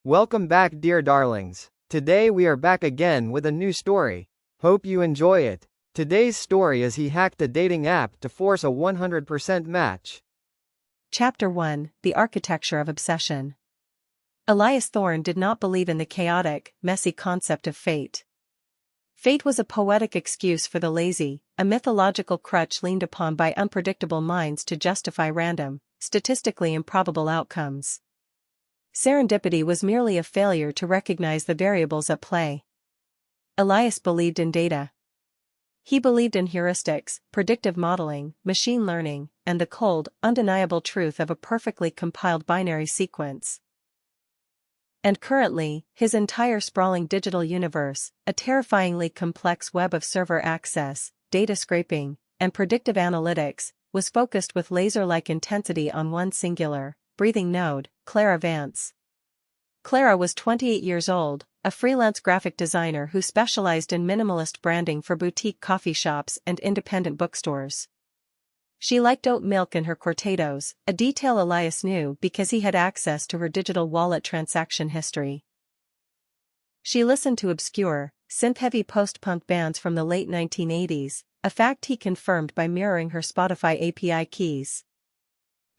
Welcome back, dear darlings. Today we are back again with a new story. Hope you enjoy it. Today's story is He Hacked a Dating App to Force a 100% Match. Chapter 1: The Architecture of Obsession. Elias Thorne did not believe in the chaotic, messy concept of fate. Fate was a poetic excuse for the lazy, a mythological crutch leaned upon by unpredictable minds to justify random, statistically improbable outcomes. Serendipity was merely a failure to recognize the variables at play. Elias believed in data. He believed in heuristics, predictive modeling, machine learning, and the cold, undeniable truth of a perfectly compiled binary sequence. And currently, his entire sprawling digital universe, a terrifyingly complex web of server access, data scraping, and predictive analytics, was focused with laser-like intensity on one singular, breathing node, Clara Vance. Clara was 28 years old, a freelance graphic designer who specialized in minimalist branding for boutique coffee shops and independent bookstores. She liked oat milk in her cortados, a detail Elias knew because he had access to her digital wallet transaction history. She listened to obscure, synth-heavy post-punk bands from the late 1980s, a fact he confirmed by mirroring her Spotify API keys.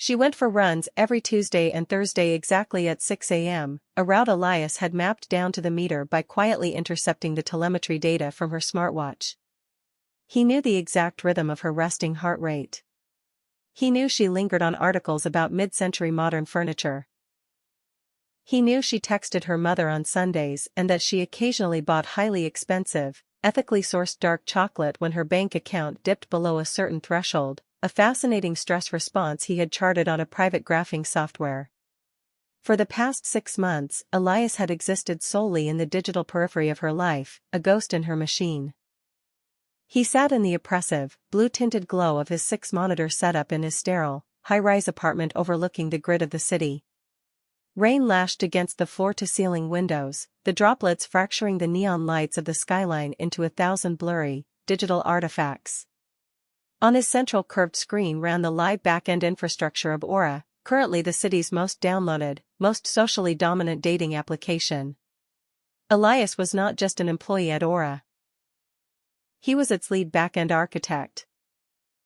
She went for runs every Tuesday and Thursday exactly at 6 a.m., a route Elias had mapped down to the meter by quietly intercepting the telemetry data from her smartwatch. He knew the exact rhythm of her resting heart rate. He knew she lingered on articles about mid-century modern furniture. He knew she texted her mother on Sundays and that she occasionally bought highly expensive, ethically sourced dark chocolate when her bank account dipped below a certain threshold, a fascinating stress response he had charted on a private graphing software. For the past 6 months, Elias had existed solely in the digital periphery of her life, a ghost in her machine. He sat in the oppressive, blue-tinted glow of his 6-monitor setup in his sterile, high-rise apartment overlooking the grid of the city. Rain lashed against the floor-to-ceiling windows, the droplets fracturing the neon lights of the skyline into 1,000 blurry, digital artifacts. On his central curved screen ran the live back-end infrastructure of Aura, currently the city's most downloaded, most socially dominant dating application. Elias was not just an employee at Aura. He was its lead back-end architect.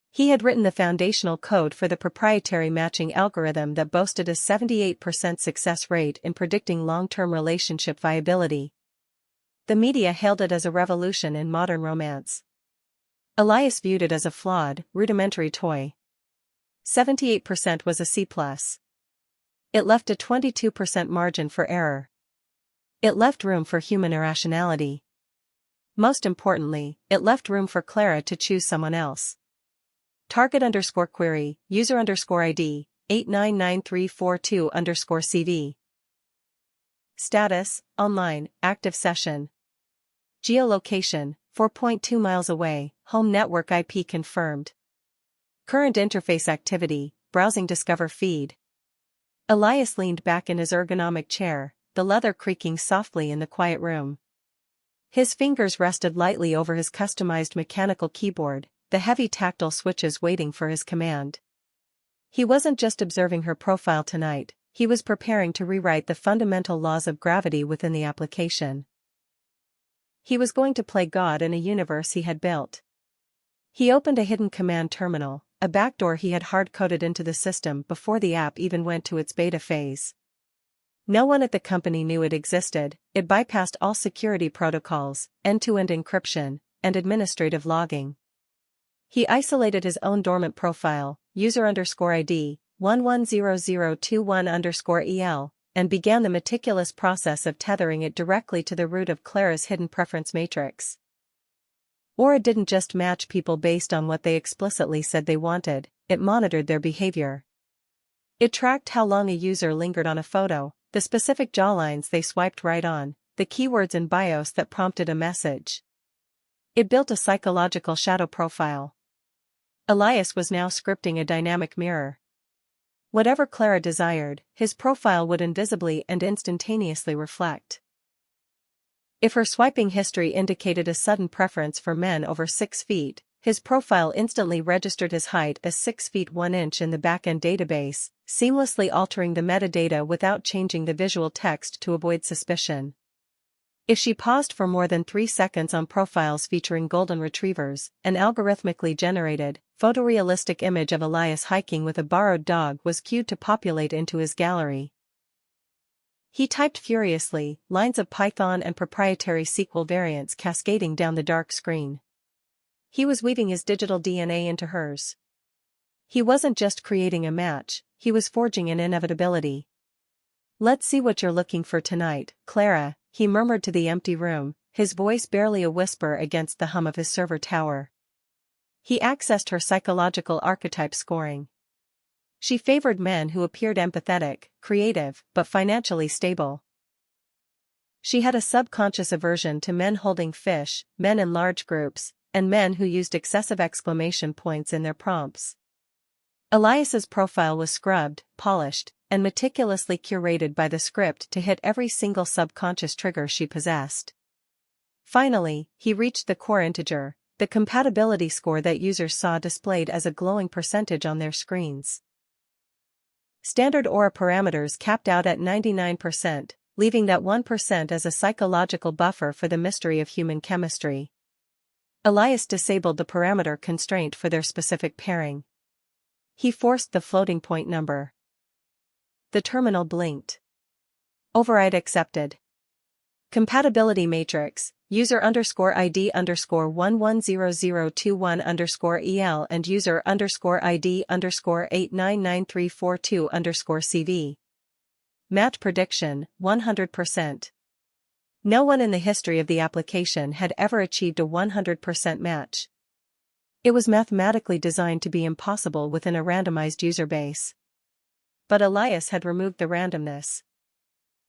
He had written the foundational code for the proprietary matching algorithm that boasted a 78% success rate in predicting long-term relationship viability. The media hailed it as a revolution in modern romance. Elias viewed it as a flawed, rudimentary toy. 78% was a C+. It left a 22% margin for error. It left room for human irrationality. Most importantly, it left room for Clara to choose someone else. Target_query, user_ID, 899342_CV. Status, online, active session. Geolocation, 4.2 miles away, home network IP confirmed. Current interface activity, browsing discover feed. Elias leaned back in his ergonomic chair, the leather creaking softly in the quiet room. His fingers rested lightly over his customized mechanical keyboard, the heavy tactile switches waiting for his command. He wasn't just observing her profile tonight, he was preparing to rewrite the fundamental laws of gravity within the application. He was going to play God in a universe he had built. He opened a hidden command terminal, a backdoor he had hard-coded into the system before the app even went to its beta phase. No one at the company knew it existed, it bypassed all security protocols, end-to-end encryption, and administrative logging. He isolated his own dormant profile, user_ID, 110021_EL, and began the meticulous process of tethering it directly to the root of Clara's hidden preference matrix. Aura didn't just match people based on what they explicitly said they wanted, it monitored their behavior. It tracked how long a user lingered on a photo, the specific jawlines they swiped right on, the keywords in BIOS that prompted a message. It built a psychological shadow profile. Elias was now scripting a dynamic mirror. Whatever Clara desired, his profile would invisibly and instantaneously reflect. If her swiping history indicated a sudden preference for men over 6 feet, His profile instantly registered his height as 6 feet 1 inch in the backend database, seamlessly altering the metadata without changing the visual text to avoid suspicion. If she paused for more than 3 seconds on profiles featuring golden retrievers, an algorithmically generated, photorealistic image of Elias hiking with a borrowed dog was queued to populate into his gallery. He typed furiously, lines of Python and proprietary SQL variants cascading down the dark screen. He was weaving his digital DNA into hers. He wasn't just creating a match, he was forging an inevitability. "Let's see what you're looking for tonight, Clara," he murmured to the empty room, his voice barely a whisper against the hum of his server tower. He accessed her psychological archetype scoring. She favored men who appeared empathetic, creative, but financially stable. She had a subconscious aversion to men holding fish, men in large groups, and men who used excessive exclamation points in their prompts. Elias's profile was scrubbed, polished, and meticulously curated by the script to hit every single subconscious trigger she possessed. Finally, he reached the core integer, the compatibility score that users saw displayed as a glowing percentage on their screens. Standard aura parameters capped out at 99%, leaving that 1% as a psychological buffer for the mystery of human chemistry. Elias disabled the parameter constraint for their specific pairing. He forced the floating point number. The terminal blinked. Override accepted. Compatibility matrix, user_ID_110021_EL and user_ID_899342_CV. Match prediction, 100%. No one in the history of the application had ever achieved a 100% match. It was mathematically designed to be impossible within a randomized user base. But Elias had removed the randomness.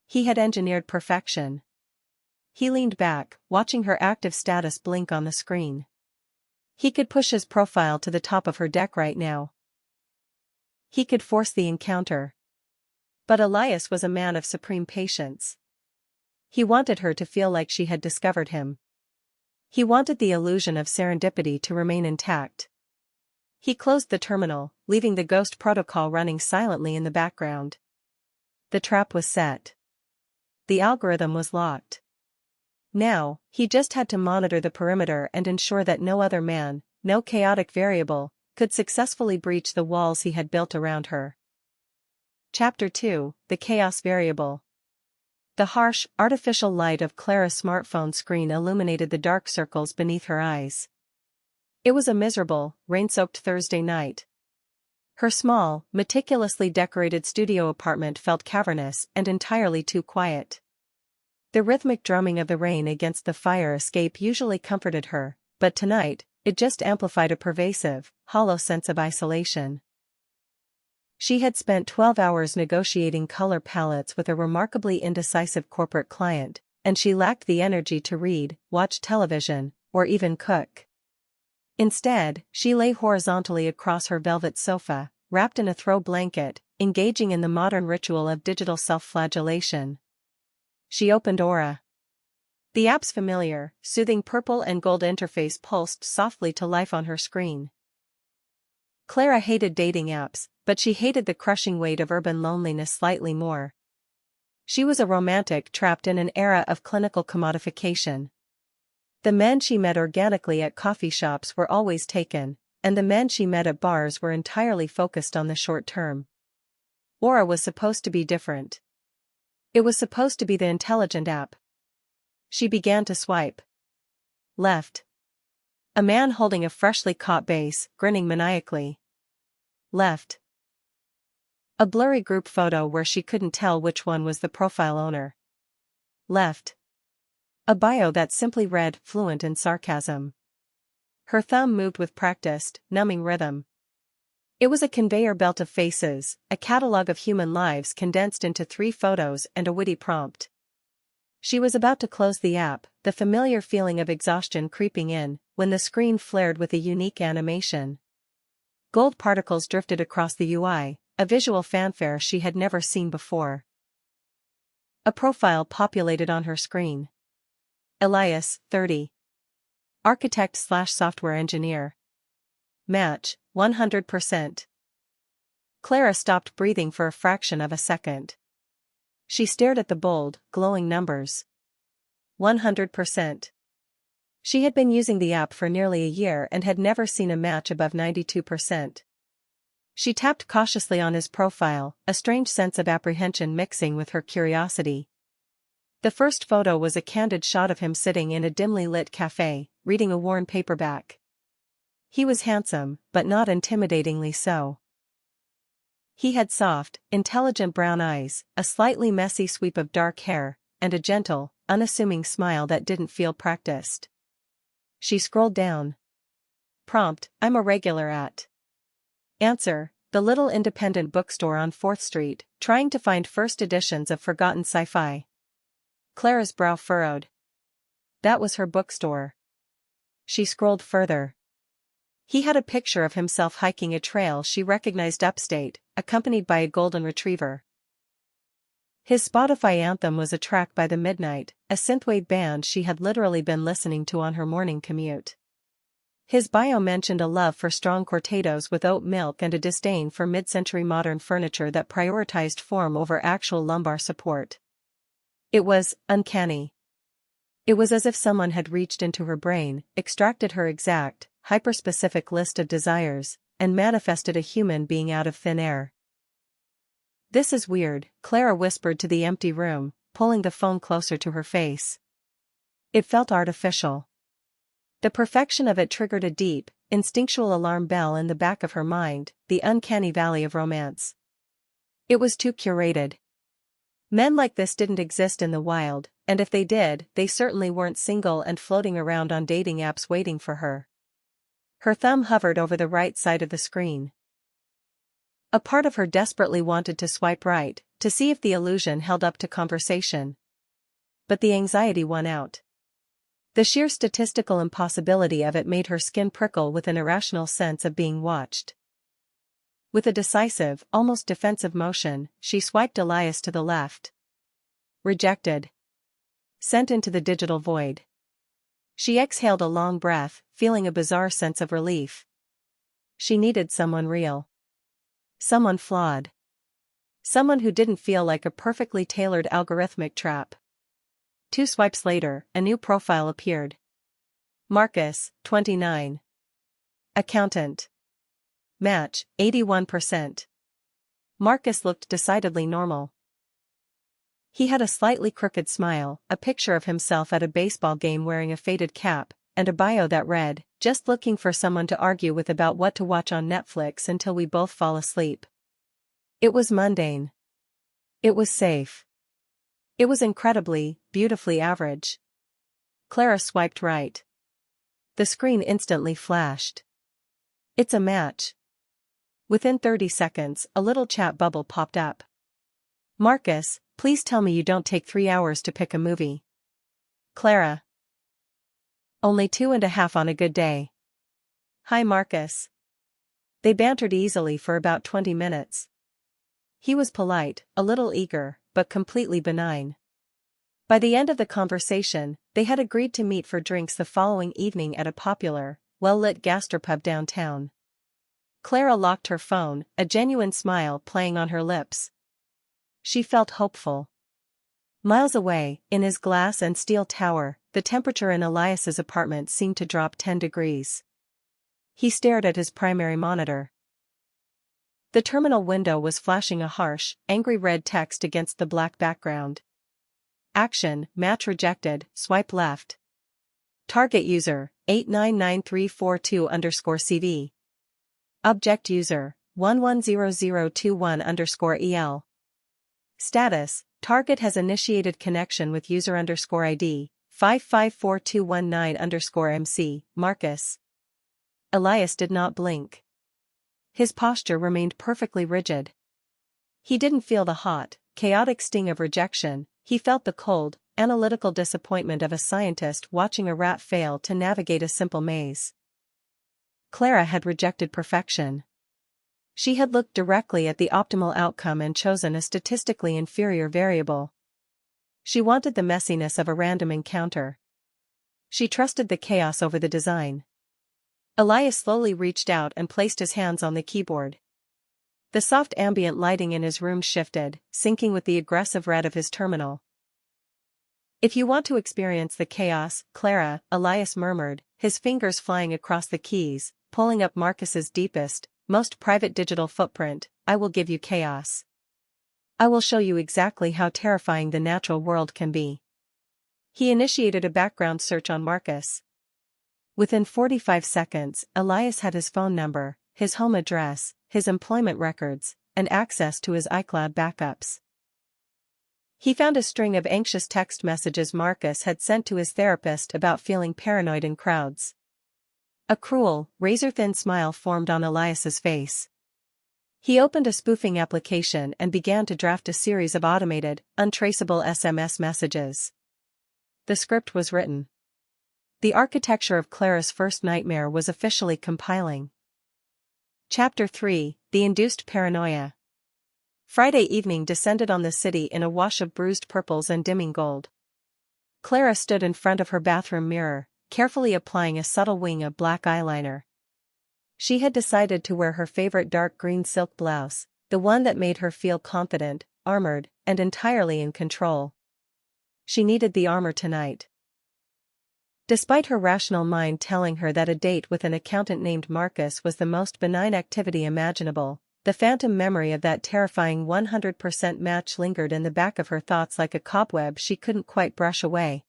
He had engineered perfection. He leaned back, watching her active status blink on the screen. He could push his profile to the top of her deck right now. He could force the encounter. But Elias was a man of supreme patience. He wanted her to feel like she had discovered him. He wanted the illusion of serendipity to remain intact. He closed the terminal, leaving the ghost protocol running silently in the background. The trap was set. The algorithm was locked. Now, he just had to monitor the perimeter and ensure that no other man, no chaotic variable, could successfully breach the walls he had built around her. Chapter 2, The Chaos Variable. The harsh, artificial light of Clara's smartphone screen illuminated the dark circles beneath her eyes. It was a miserable, rain-soaked Thursday night. Her small, meticulously decorated studio apartment felt cavernous and entirely too quiet. The rhythmic drumming of the rain against the fire escape usually comforted her, but tonight, it just amplified a pervasive, hollow sense of isolation. She had spent 12 hours negotiating color palettes with a remarkably indecisive corporate client, and she lacked the energy to read, watch television, or even cook. Instead, she lay horizontally across her velvet sofa, wrapped in a throw blanket, engaging in the modern ritual of digital self-flagellation. She opened Aura. The app's familiar, soothing purple and gold interface pulsed softly to life on her screen. Clara hated dating apps, but she hated the crushing weight of urban loneliness slightly more. She was a romantic trapped in an era of clinical commodification. The men she met organically at coffee shops were always taken, and the men she met at bars were entirely focused on the short term. Aura was supposed to be different. It was supposed to be the intelligent app. She began to swipe. Left. A man holding a freshly caught vase, grinning maniacally. Left. A blurry group photo where she couldn't tell which one was the profile owner. Left. A bio that simply read, fluent in sarcasm. Her thumb moved with practiced, numbing rhythm. It was a conveyor belt of faces, a catalog of human lives condensed into 3 photos and a witty prompt. She was about to close the app, the familiar feeling of exhaustion creeping in, when the screen flared with a unique animation. Gold particles drifted across the UI, a visual fanfare she had never seen before. A profile populated on her screen. Elias, 30. Architect/software engineer. Match, 100%. Clara stopped breathing for a fraction of a second. She stared at the bold, glowing numbers. 100%. She had been using the app for nearly a year and had never seen a match above 92%. She tapped cautiously on his profile, a strange sense of apprehension mixing with her curiosity. The first photo was a candid shot of him sitting in a dimly lit cafe, reading a worn paperback. He was handsome, but not intimidatingly so. He had soft, intelligent brown eyes, a slightly messy sweep of dark hair, and a gentle, unassuming smile that didn't feel practiced. She scrolled down. Prompt: I'm a regular at. Answer: the little independent bookstore on 4th Street, trying to find first editions of forgotten sci-fi. Clara's brow furrowed. That was her bookstore. She scrolled further. He had a picture of himself hiking a trail she recognized upstate, accompanied by a golden retriever. His Spotify anthem was A Track by the Midnight, a synthwave band she had literally been listening to on her morning commute. His bio mentioned a love for strong cortados with oat milk and a disdain for mid-century modern furniture that prioritized form over actual lumbar support. It was uncanny. It was as if someone had reached into her brain, extracted her exact, hyper-specific list of desires, and manifested a human being out of thin air. This is weird, Clara whispered to the empty room, pulling the phone closer to her face. It felt artificial. The perfection of it triggered a deep, instinctual alarm bell in the back of her mind, the uncanny valley of romance. It was too curated. Men like this didn't exist in the wild, and if they did, they certainly weren't single and floating around on dating apps waiting for her. Her thumb hovered over the right side of the screen. A part of her desperately wanted to swipe right, to see if the illusion held up to conversation. But the anxiety won out. The sheer statistical impossibility of it made her skin prickle with an irrational sense of being watched. With a decisive, almost defensive motion, she swiped Elias to the left. Rejected. Sent into the digital void. She exhaled a long breath, feeling a bizarre sense of relief. She needed someone real. Someone flawed. Someone who didn't feel like a perfectly tailored algorithmic trap. 2 swipes later, a new profile appeared. Marcus, 29. Accountant. Match, 81%. Marcus looked decidedly normal. He had a slightly crooked smile, a picture of himself at a baseball game wearing a faded cap, and a bio that read, "Just looking for someone to argue with about what to watch on Netflix until we both fall asleep." It was mundane. It was safe. It was incredibly, beautifully average. Clara swiped right. The screen instantly flashed. It's a match. Within 30 seconds, a little chat bubble popped up. Marcus, please tell me you don't take 3 hours to pick a movie. Clara. Only 2.5 on a good day. Hi Marcus. They bantered easily for about 20 minutes. He was polite, a little eager, but completely benign. By the end of the conversation, they had agreed to meet for drinks the following evening at a popular, well-lit gastropub downtown. Clara locked her phone, a genuine smile playing on her lips. She felt hopeful. Miles away, in his glass and steel tower, the temperature in Elias's apartment seemed to drop 10 degrees. He stared at his primary monitor. The terminal window was flashing a harsh, angry red text against the black background. Action, match rejected, swipe left. Target user, 899342_CV. Object user, 110021_EL. Status, target has initiated connection with user_ID, 554219_MC, Marcus. Elias did not blink. His posture remained perfectly rigid. He didn't feel the hot, chaotic sting of rejection, he felt the cold, analytical disappointment of a scientist watching a rat fail to navigate a simple maze. Clara had rejected perfection. She had looked directly at the optimal outcome and chosen a statistically inferior variable. She wanted the messiness of a random encounter. She trusted the chaos over the design. Elias slowly reached out and placed his hands on the keyboard. The soft ambient lighting in his room shifted, syncing with the aggressive red of his terminal. "If you want to experience the chaos, Clara," Elias murmured, his fingers flying across the keys, pulling up Marcus's deepest, most private digital footprint, "I will give you chaos. I will show you exactly how terrifying the natural world can be." He initiated a background search on Marcus. Within 45 seconds, Elias had his phone number, his home address, his employment records, and access to his iCloud backups. He found a string of anxious text messages Marcus had sent to his therapist about feeling paranoid in crowds. A cruel, razor-thin smile formed on Elias's face. He opened a spoofing application and began to draft a series of automated, untraceable SMS messages. The script was written. The architecture of Clara's first nightmare was officially compiling. Chapter 3: The Induced Paranoia. Friday evening descended on the city in a wash of bruised purples and dimming gold. Clara stood in front of her bathroom mirror, carefully applying a subtle wing of black eyeliner. She had decided to wear her favorite dark green silk blouse, the one that made her feel confident, armored, and entirely in control. She needed the armor tonight. Despite her rational mind telling her that a date with an accountant named Marcus was the most benign activity imaginable, the phantom memory of that terrifying 100% match lingered in the back of her thoughts like a cobweb she couldn't quite brush away.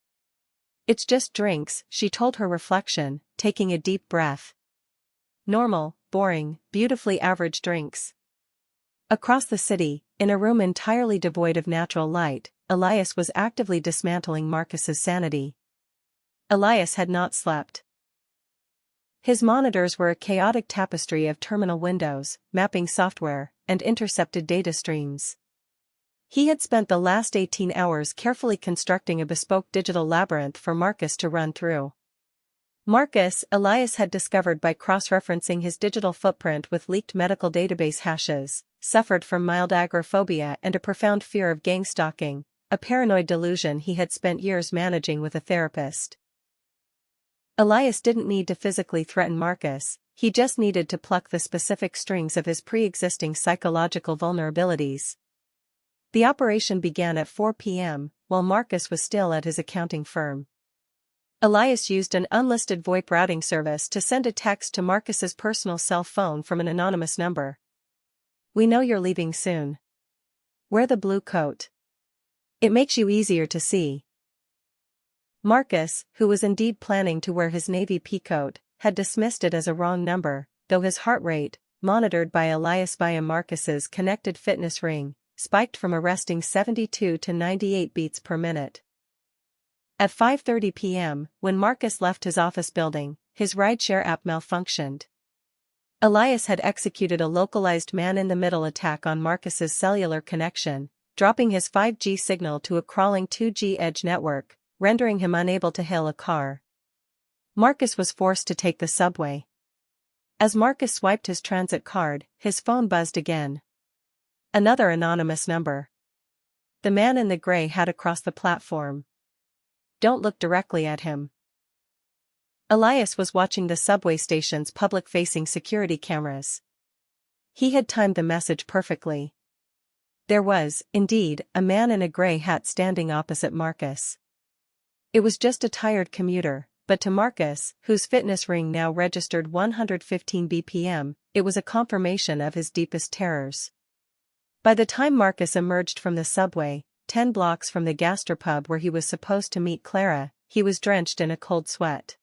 "It's just drinks," she told her reflection, taking a deep breath. "Normal, boring, beautifully average drinks." Across the city, in a room entirely devoid of natural light, Elias was actively dismantling Marcus's sanity. Elias had not slept. His monitors were a chaotic tapestry of terminal windows, mapping software, and intercepted data streams. He had spent the last 18 hours carefully constructing a bespoke digital labyrinth for Marcus to run through. Marcus, Elias had discovered by cross-referencing his digital footprint with leaked medical database hashes, suffered from mild agoraphobia and a profound fear of gang stalking, a paranoid delusion he had spent years managing with a therapist. Elias didn't need to physically threaten Marcus, he just needed to pluck the specific strings of his pre-existing psychological vulnerabilities. The operation began at 4 p.m., while Marcus was still at his accounting firm. Elias used an unlisted VoIP routing service to send a text to Marcus's personal cell phone from an anonymous number. "We know you're leaving soon. Wear the blue coat. It makes you easier to see." Marcus, who was indeed planning to wear his navy peacoat, had dismissed it as a wrong number, though his heart rate, monitored by Elias via Marcus's connected fitness ring, spiked from a resting 72 to 98 beats per minute. At 5:30 p.m., when Marcus left his office building, his rideshare app malfunctioned. Elias had executed a localized man-in-the-middle attack on Marcus's cellular connection, dropping his 5G signal to a crawling 2G edge network, rendering him unable to hail a car. Marcus was forced to take the subway. As Marcus swiped his transit card, his phone buzzed again. Another anonymous number. The man in the gray hat across the platform. "Don't look directly at him." Elias was watching the subway station's public-facing security cameras. He had timed the message perfectly. There was, indeed, a man in a gray hat standing opposite Marcus. It was just a tired commuter, but to Marcus, whose fitness ring now registered 115 BPM, it was a confirmation of his deepest terrors. By the time Marcus emerged from the subway, 10 blocks from the gastropub where he was supposed to meet Clara, he was drenched in a cold sweat.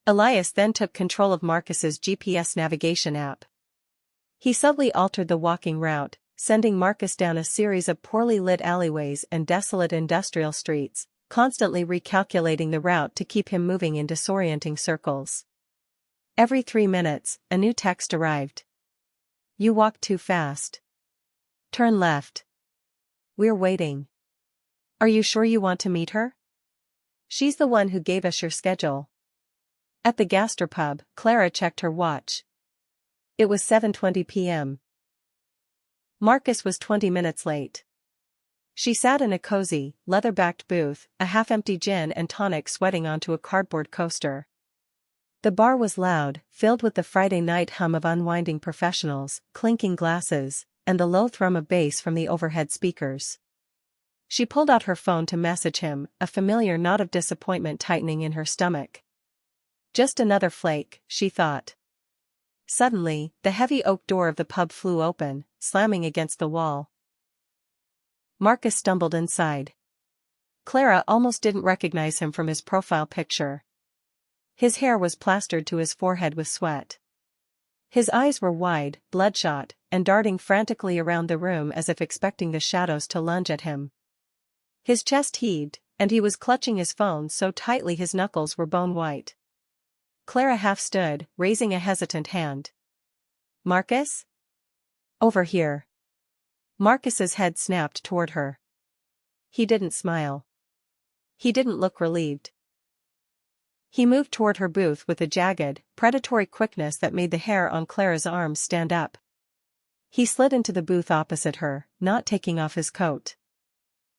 Elias then took control of Marcus's GPS navigation app. He subtly altered the walking route, sending Marcus down a series of poorly lit alleyways and desolate industrial streets, constantly recalculating the route to keep him moving in disorienting circles. Every 3 minutes, a new text arrived. "You walk too fast. Turn left. We're waiting. Are you sure you want to meet her? She's the one who gave us your schedule." At the gastropub, Clara checked her watch. It was 7:20 p.m. Marcus was 20 minutes late. She sat in a cozy, leather-backed booth, a half-empty gin and tonic sweating onto a cardboard coaster. The bar was loud, filled with the Friday night hum of unwinding professionals, clinking glasses, and the low thrum of bass from the overhead speakers. She pulled out her phone to message him, a familiar knot of disappointment tightening in her stomach. Just another flake, she thought. Suddenly, the heavy oak door of the pub flew open, slamming against the wall. Marcus stumbled inside. Clara almost didn't recognize him from his profile picture. His hair was plastered to his forehead with sweat. His eyes were wide, bloodshot, and darting frantically around the room as if expecting the shadows to lunge at him. His chest heaved, and he was clutching his phone so tightly his knuckles were bone white. Clara half stood, raising a hesitant hand. "Marcus? Over here." Marcus's head snapped toward her. He didn't smile. He didn't look relieved. He moved toward her booth with a jagged, predatory quickness that made the hair on Clara's arms stand up. He slid into the booth opposite her, not taking off his coat.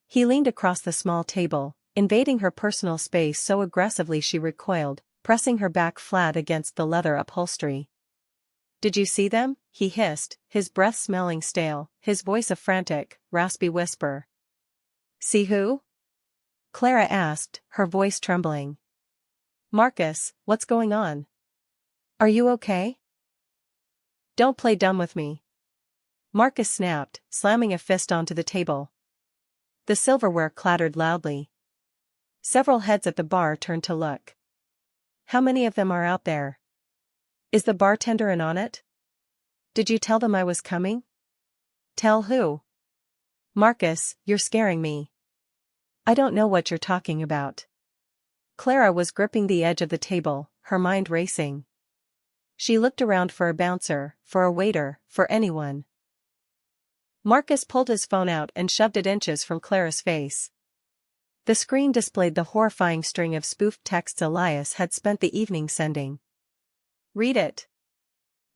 He leaned across the small table, invading her personal space so aggressively she recoiled, pressing her back flat against the leather upholstery. "Did you see them?" he hissed, his breath smelling stale, his voice a frantic, raspy whisper. "See who?" Clara asked, her voice trembling. "Marcus, what's going on? Are you okay?" "Don't play dumb with me." Marcus snapped, slamming a fist onto the table. The silverware clattered loudly. Several heads at the bar turned to look. "How many of them are out there? Is the bartender in on it? Did you tell them I was coming?" "Tell who?" "Marcus, you're scaring me." "I don't know what you're talking about." Clara was gripping the edge of the table, her mind racing. She looked around for a bouncer, for a waiter, for anyone. Marcus pulled his phone out and shoved it inches from Clara's face. The screen displayed the horrifying string of spoofed texts Elias had spent the evening sending. "Read it,"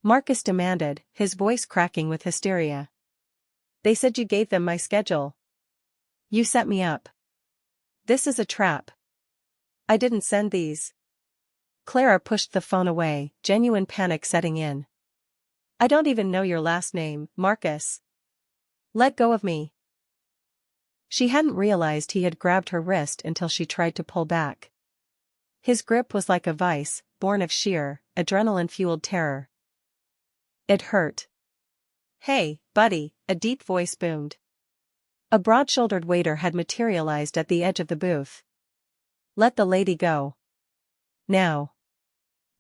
Marcus demanded, his voice cracking with hysteria. "They said you gave them my schedule. You set me up. This is a trap. I didn't send these." Clara pushed the phone away, genuine panic setting in. "I don't even know your last name, Marcus. Let go of me." She hadn't realized he had grabbed her wrist until she tried to pull back. His grip was like a vice, born of sheer, adrenaline-fueled terror. It hurt. "Hey, buddy," a deep voice boomed. A broad-shouldered waiter had materialized at the edge of the booth. "Let the lady go. Now."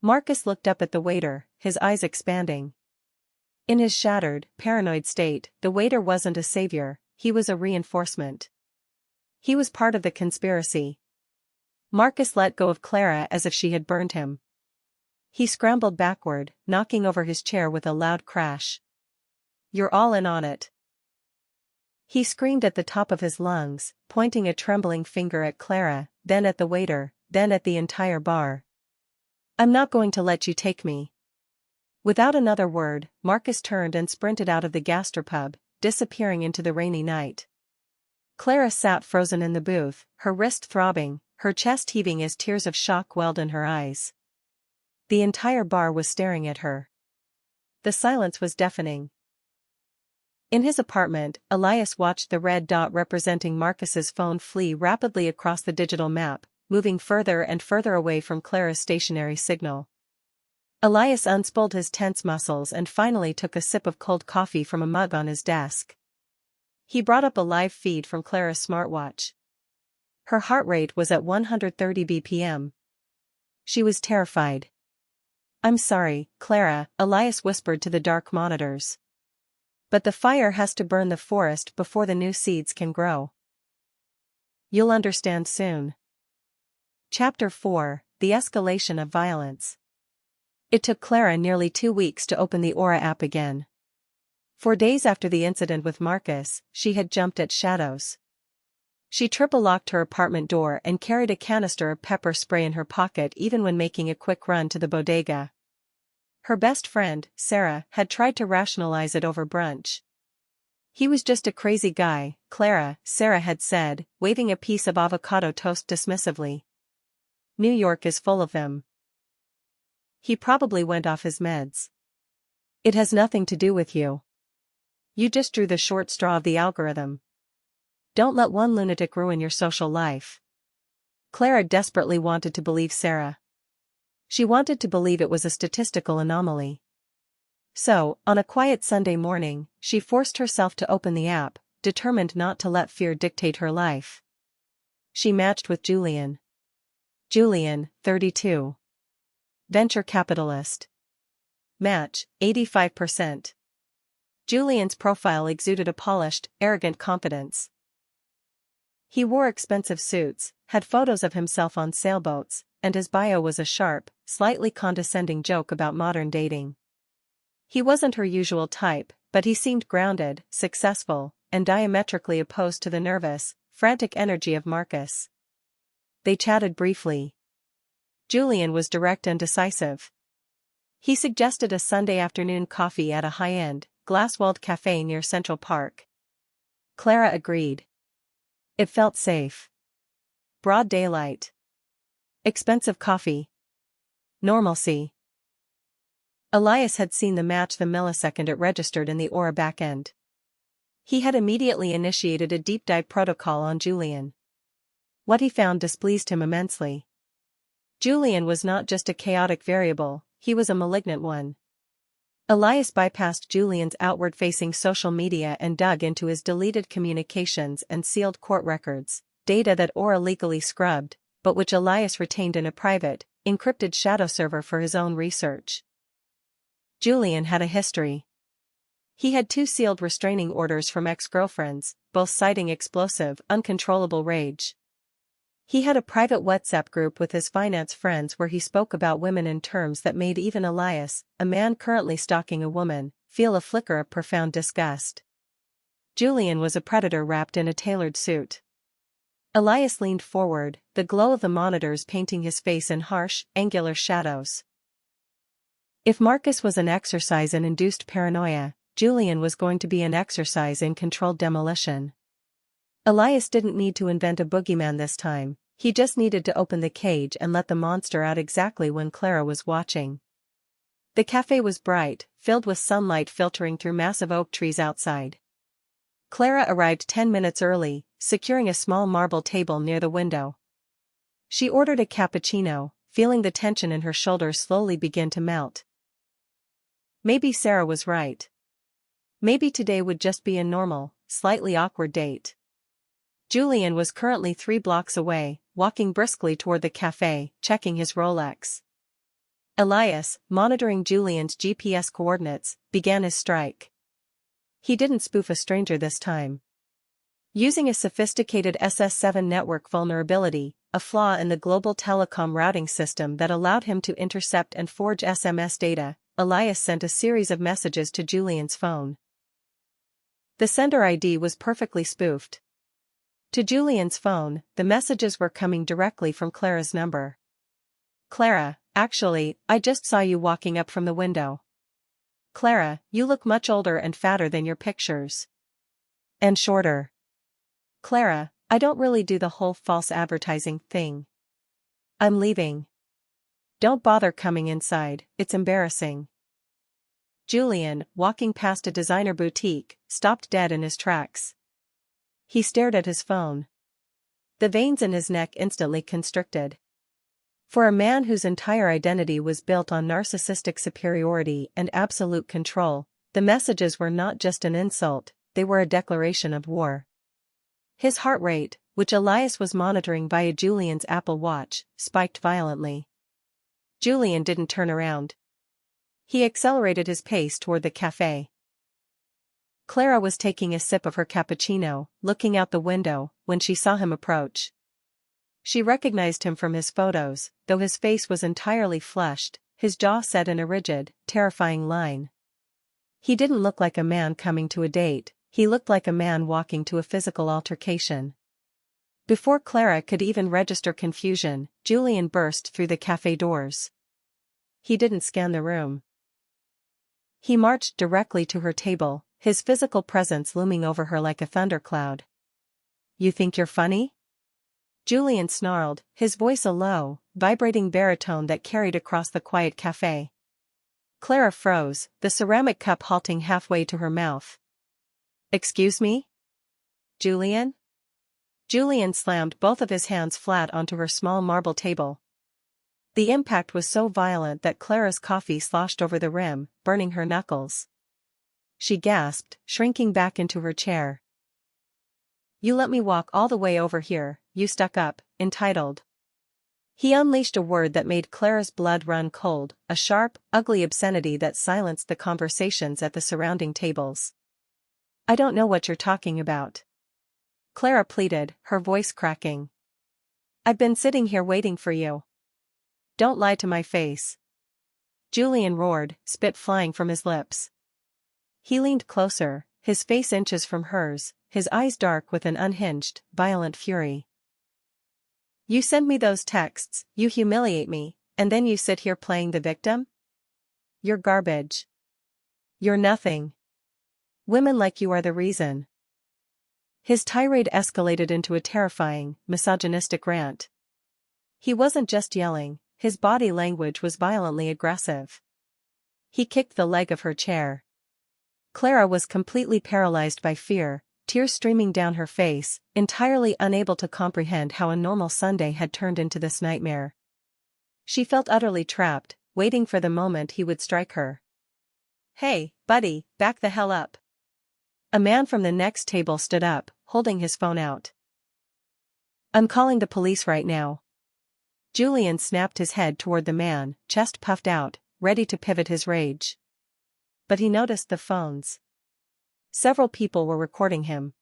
Marcus looked up at the waiter, his eyes expanding. In his shattered, paranoid state, the waiter wasn't a savior, he was a reinforcement. He was part of the conspiracy. Marcus let go of Clara as if she had burned him. He scrambled backward, knocking over his chair with a loud crash. "You're all in on it." He screamed at the top of his lungs, pointing a trembling finger at Clara, then at the waiter, then at the entire bar. "I'm not going to let you take me." Without another word, Marcus turned and sprinted out of the gastropub, disappearing into the rainy night. Clara sat frozen in the booth, her wrist throbbing, her chest heaving as tears of shock welled in her eyes. The entire bar was staring at her. The silence was deafening. In his apartment, Elias watched the red dot representing Marcus's phone flee rapidly across the digital map, moving further and further away from Clara's stationary signal. Elias unspooled his tense muscles and finally took a sip of cold coffee from a mug on his desk. He brought up a live feed from Clara's smartwatch. Her heart rate was at 130 BPM. She was terrified. "I'm sorry, Clara," Elias whispered to the dark monitors. "But the fire has to burn the forest before the new seeds can grow. You'll understand soon." Chapter 4: The Escalation of Violence. It took Clara nearly 2 weeks to open the Aura app again. For days after the incident with Marcus, she had jumped at shadows. She triple-locked her apartment door and carried a canister of pepper spray in her pocket even when making a quick run to the bodega. Her best friend, Sarah, had tried to rationalize it over brunch. "He was just a crazy guy, Clara," Sarah had said, waving a piece of avocado toast dismissively. "New York is full of them." He probably went off his meds. It has nothing to do with you. You just drew the short straw of the algorithm. Don't let one lunatic ruin your social life. Clara desperately wanted to believe Sarah. She wanted to believe it was a statistical anomaly. So, on a quiet Sunday morning, she forced herself to open the app, determined not to let fear dictate her life. She matched with Julian. Julian, 32. Venture capitalist. Match, 85%. Julian's profile exuded a polished, arrogant confidence. He wore expensive suits, had photos of himself on sailboats, and his bio was a sharp, slightly condescending joke about modern dating. He wasn't her usual type, but he seemed grounded, successful, and diametrically opposed to the nervous, frantic energy of Marcus. They chatted briefly. Julian was direct and decisive. He suggested a Sunday afternoon coffee at a high-end, glass-walled cafe near Central Park. Clara agreed. It felt safe. Broad daylight. Expensive coffee. Normalcy. Elias had seen the match the millisecond it registered in the Aura backend. He had immediately initiated a deep dive protocol on Julian. What he found displeased him immensely. Julian was not just a chaotic variable, he was a malignant one. Elias bypassed Julian's outward-facing social media and dug into his deleted communications and sealed court records, data that Aura legally scrubbed, but which Elias retained in a private, encrypted shadow server for his own research. Julian had a history. He had 2 sealed restraining orders from ex-girlfriends, both citing explosive, uncontrollable rage. He had a private WhatsApp group with his finance friends where he spoke about women in terms that made even Elias, a man currently stalking a woman, feel a flicker of profound disgust. Julian was a predator wrapped in a tailored suit. Elias leaned forward, the glow of the monitors painting his face in harsh, angular shadows. If Marcus was an exercise in induced paranoia, Julian was going to be an exercise in controlled demolition. Elias didn't need to invent a boogeyman this time, he just needed to open the cage and let the monster out exactly when Clara was watching. The cafe was bright, filled with sunlight filtering through massive oak trees outside. Clara arrived 10 minutes early, securing a small marble table near the window. She ordered a cappuccino, feeling the tension in her shoulders slowly begin to melt. Maybe Sarah was right. Maybe today would just be a normal, slightly awkward date. Julian was currently 3 blocks away, walking briskly toward the cafe, checking his Rolex. Elias, monitoring Julian's GPS coordinates, began his strike. He didn't spoof a stranger this time. Using a sophisticated SS7 network vulnerability, a flaw in the global telecom routing system that allowed him to intercept and forge SMS data, Elias sent a series of messages to Julian's phone. The sender ID was perfectly spoofed. To Julian's phone, the messages were coming directly from Clara's number. Clara, actually, I just saw you walking up from the window. Clara, you look much older and fatter than your pictures. And shorter. Clara, I don't really do the whole false advertising thing. I'm leaving. Don't bother coming inside, it's embarrassing. Julian, walking past a designer boutique, stopped dead in his tracks. He stared at his phone. The veins in his neck instantly constricted. For a man whose entire identity was built on narcissistic superiority and absolute control, the messages were not just an insult, they were a declaration of war. His heart rate, which Elias was monitoring via Julian's Apple Watch, spiked violently. Julian didn't turn around. He accelerated his pace toward the cafe. Clara was taking a sip of her cappuccino, looking out the window, when she saw him approach. She recognized him from his photos, though his face was entirely flushed, his jaw set in a rigid, terrifying line. He didn't look like a man coming to a date, he looked like a man walking to a physical altercation. Before Clara could even register confusion, Julian burst through the cafe doors. He didn't scan the room. He marched directly to her table, his physical presence looming over her like a thundercloud. You think you're funny? Julian snarled, his voice a low, vibrating baritone that carried across the quiet cafe. Clara froze, the ceramic cup halting halfway to her mouth. "Excuse me? Julian?" Julian slammed both of his hands flat onto her small marble table. The impact was so violent that Clara's coffee sloshed over the rim, burning her knuckles. She gasped, shrinking back into her chair. "You let me walk all the way over here, you stuck-up, entitled." He unleashed a word that made Clara's blood run cold, a sharp, ugly obscenity that silenced the conversations at the surrounding tables. "I don't know what you're talking about," Clara pleaded, her voice cracking. "I've been sitting here waiting for you. Don't lie to my face." Julian roared, spit flying from his lips. He leaned closer, his face inches from hers, his eyes dark with an unhinged, violent fury. "You send me those texts, you humiliate me, and then you sit here playing the victim? You're garbage. You're nothing. Women like you are the reason." His tirade escalated into a terrifying, misogynistic rant. He wasn't just yelling, his body language was violently aggressive. He kicked the leg of her chair. Clara was completely paralyzed by fear, tears streaming down her face, entirely unable to comprehend how a normal Sunday had turned into this nightmare. She felt utterly trapped, waiting for the moment he would strike her. "Hey, buddy, back the hell up." A man from the next table stood up, holding his phone out. "I'm calling the police right now." Julian snapped his head toward the man, chest puffed out, ready to pivot his rage. But he noticed the phones. Several people were recording him.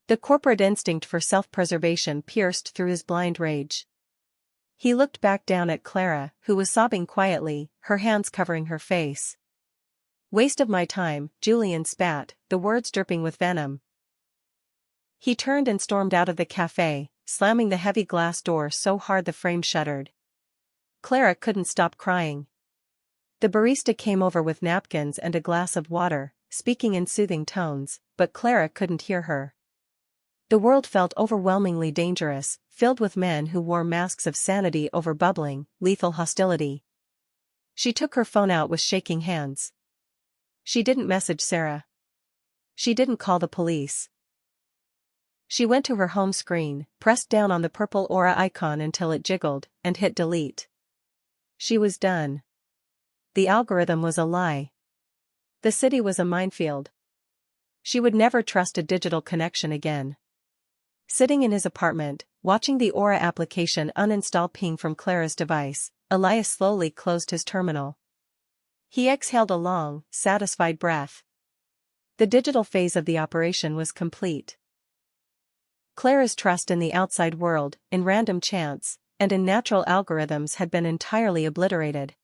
The corporate instinct for self-preservation pierced through his blind rage. He looked back down at Clara, who was sobbing quietly, her hands covering her face. "Waste of my time," Julian spat, the words dripping with venom. He turned and stormed out of the cafe, slamming the heavy glass door so hard the frame shuddered. Clara couldn't stop crying. The barista came over with napkins and a glass of water, speaking in soothing tones, but Clara couldn't hear her. The world felt overwhelmingly dangerous, filled with men who wore masks of sanity over bubbling, lethal hostility. She took her phone out with shaking hands. She didn't message Sarah. She didn't call the police. She went to her home screen, pressed down on the purple aura icon until it jiggled, and hit delete. She was done. The algorithm was a lie. The city was a minefield. She would never trust a digital connection again. Sitting in his apartment, watching the Aura application uninstall ping from Clara's device, Elias slowly closed his terminal. He exhaled a long, satisfied breath. The digital phase of the operation was complete. Clara's trust in the outside world, in random chance, and in natural algorithms had been entirely obliterated.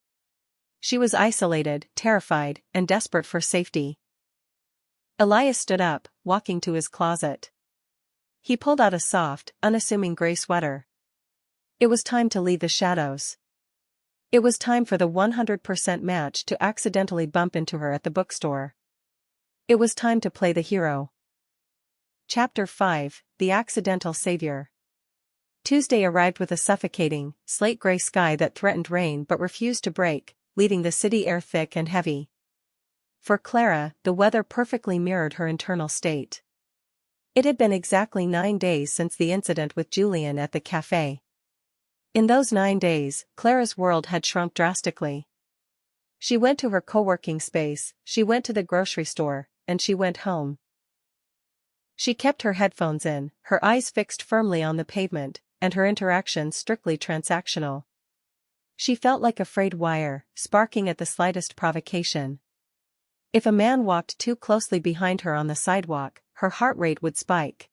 She was isolated, terrified, and desperate for safety. Elias stood up, walking to his closet. He pulled out a soft, unassuming gray sweater. It was time to leave the shadows. It was time for the 100% match to accidentally bump into her at the bookstore. It was time to play the hero. Chapter 5, The Accidental Savior. Tuesday arrived with a suffocating, slate-gray sky that threatened rain but refused to break, leaving the city air thick and heavy. For Clara, the weather perfectly mirrored her internal state. It had been exactly 9 days since the incident with Julian at the cafe. In those 9 days, Clara's world had shrunk drastically. She went to her co-working space, she went to the grocery store, and she went home. She kept her headphones in, her eyes fixed firmly on the pavement, and her interactions strictly transactional. She felt like a frayed wire, sparking at the slightest provocation. If a man walked too closely behind her on the sidewalk, her heart rate would spike.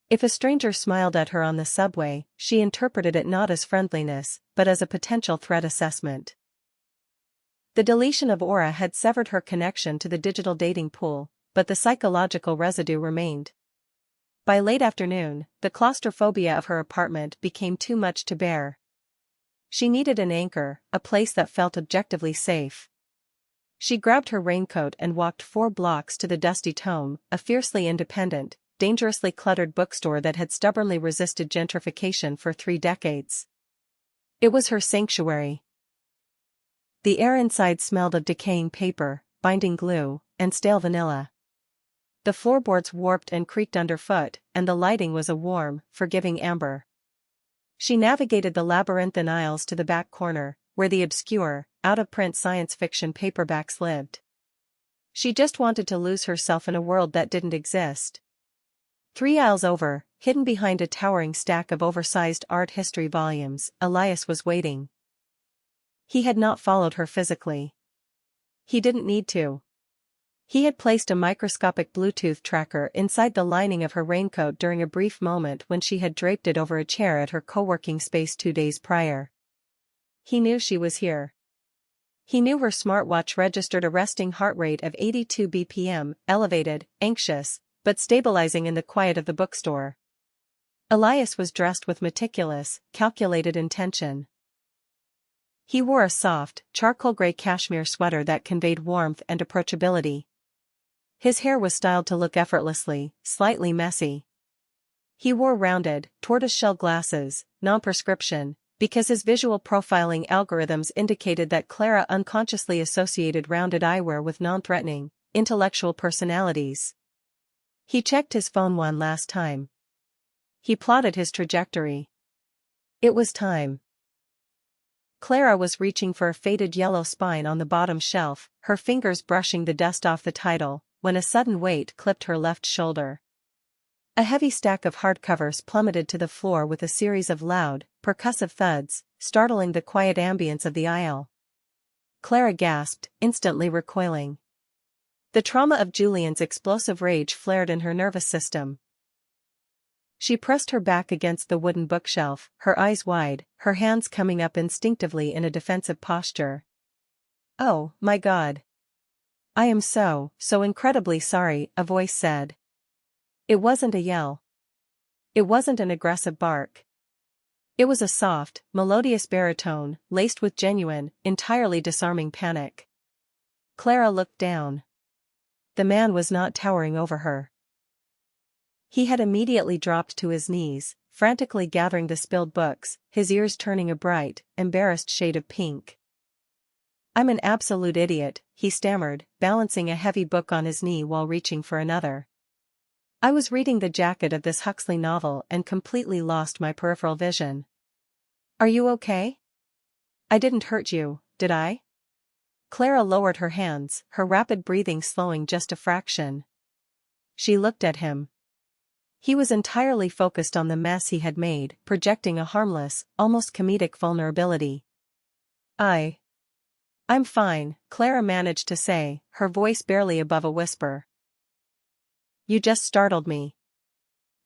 If a stranger smiled at her on the subway, she interpreted it not as friendliness, but as a potential threat assessment. The deletion of Aura had severed her connection to the digital dating pool, but the psychological residue remained. By late afternoon, the claustrophobia of her apartment became too much to bear. She needed an anchor, a place that felt objectively safe. She grabbed her raincoat and walked 4 blocks to the dusty Tome, a fiercely independent, dangerously cluttered bookstore that had stubbornly resisted gentrification for 3 decades. It was her sanctuary. The air inside smelled of decaying paper, binding glue, and stale vanilla. The floorboards warped and creaked underfoot, and the lighting was a warm, forgiving amber. She navigated the labyrinthine aisles to the back corner, where the obscure, out-of-print science fiction paperbacks lived. She just wanted to lose herself in a world that didn't exist. 3 aisles over, hidden behind a towering stack of oversized art history volumes, Elias was waiting. He had not followed her physically. He didn't need to. He had placed a microscopic Bluetooth tracker inside the lining of her raincoat during a brief moment when she had draped it over a chair at her co-working space 2 days prior. He knew she was here. He knew her smartwatch registered a resting heart rate of 82 BPM, elevated, anxious, but stabilizing in the quiet of the bookstore. Elias was dressed with meticulous, calculated intention. He wore a soft, charcoal gray cashmere sweater that conveyed warmth and approachability. His hair was styled to look effortlessly, slightly messy. He wore rounded, tortoiseshell glasses, non-prescription, because his visual profiling algorithms indicated that Clara unconsciously associated rounded eyewear with non-threatening, intellectual personalities. He checked his phone one last time. He plotted his trajectory. It was time. Clara was reaching for a faded yellow spine on the bottom shelf, her fingers brushing the dust off the title, when a sudden weight clipped her left shoulder. A heavy stack of hardcovers plummeted to the floor with a series of loud, percussive thuds, startling the quiet ambience of the aisle. Clara gasped, instantly recoiling. The trauma of Julian's explosive rage flared in her nervous system. She pressed her back against the wooden bookshelf, her eyes wide, her hands coming up instinctively in a defensive posture. "Oh, my God. I am so incredibly sorry," a voice said. It wasn't a yell. It wasn't an aggressive bark. It was a soft, melodious baritone, laced with genuine, entirely disarming panic. Clara looked down. The man was not towering over her. He had immediately dropped to his knees, frantically gathering the spilled books, his ears turning a bright, embarrassed shade of pink. "I'm an absolute idiot," he stammered, balancing a heavy book on his knee while reaching for another. "I was reading the jacket of this Huxley novel and completely lost my peripheral vision." "Are you okay? I didn't hurt you, did I?" Clara lowered her hands, her rapid breathing slowing just a fraction. She looked at him. He was entirely focused on the mess he had made, projecting a harmless, almost comedic vulnerability. I'm fine," Clara managed to say, her voice barely above a whisper. "You just startled me."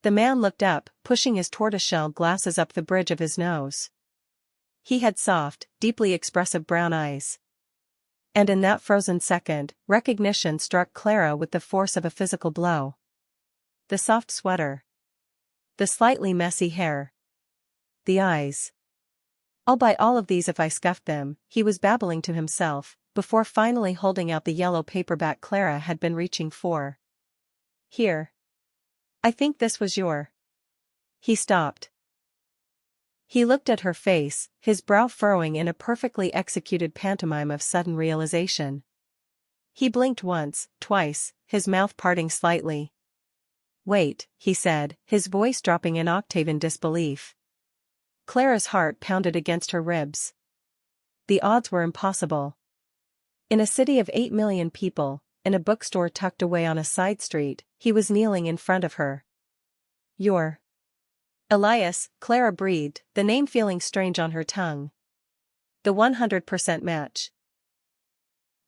The man looked up, pushing his tortoiseshell glasses up the bridge of his nose. He had soft, deeply expressive brown eyes. And in that frozen second, recognition struck Clara with the force of a physical blow. The soft sweater. The slightly messy hair. The eyes. "I'll buy all of these if I scuffed them," he was babbling to himself, before finally holding out the yellow paperback Clara had been reaching for. "Here. I think this was your..." He stopped. He looked at her face, his brow furrowing in a perfectly executed pantomime of sudden realization. He blinked once, twice, his mouth parting slightly. "Wait," he said, his voice dropping an octave in disbelief. Clara's heart pounded against her ribs. The odds were impossible. In a city of 8 million people, in a bookstore tucked away on a side street, he was kneeling in front of her. "You're..." "Elias," Clara breathed, the name feeling strange on her tongue. "The 100% match."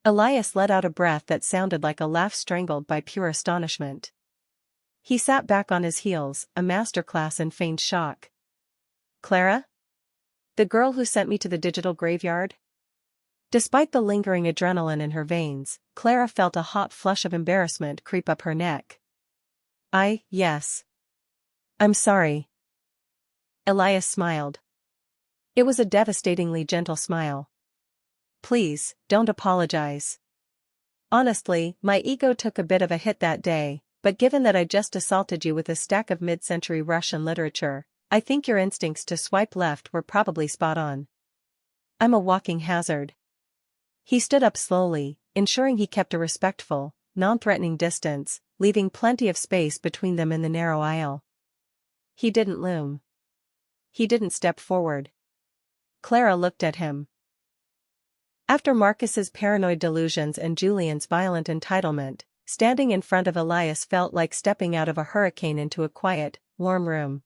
Elias let out a breath that sounded like a laugh strangled by pure astonishment. He sat back on his heels, a masterclass in feigned shock. "Clara? The girl who sent me to the digital graveyard?" Despite the lingering adrenaline in her veins, Clara felt a hot flush of embarrassment creep up her neck. Yes. I'm sorry." Elias smiled. It was a devastatingly gentle smile. "Please, don't apologize. Honestly, my ego took a bit of a hit that day, but given that I just assaulted you with a stack of mid-century Russian literature, I think your instincts to swipe left were probably spot on. I'm a walking hazard. He stood up slowly, ensuring he kept a respectful, non-threatening distance, leaving plenty of space between them in the narrow aisle. He didn't loom. He didn't step forward. Clara looked at him. After Marcus's paranoid delusions and Julian's violent entitlement, standing in front of Elias felt like stepping out of a hurricane into a quiet, warm room.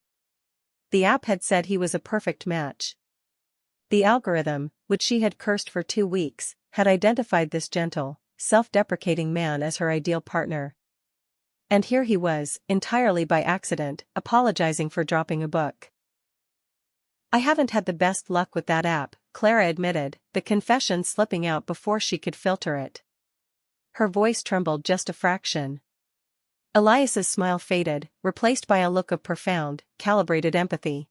The app had said he was a perfect match. The algorithm, which she had cursed for 2 weeks, had identified this gentle, self-deprecating man as her ideal partner. And here he was, entirely by accident, apologizing for dropping a book. I haven't had the best luck with that app, Clara admitted, the confession slipping out before she could filter it. Her voice trembled just a fraction. Elias's smile faded, replaced by a look of profound, calibrated empathy.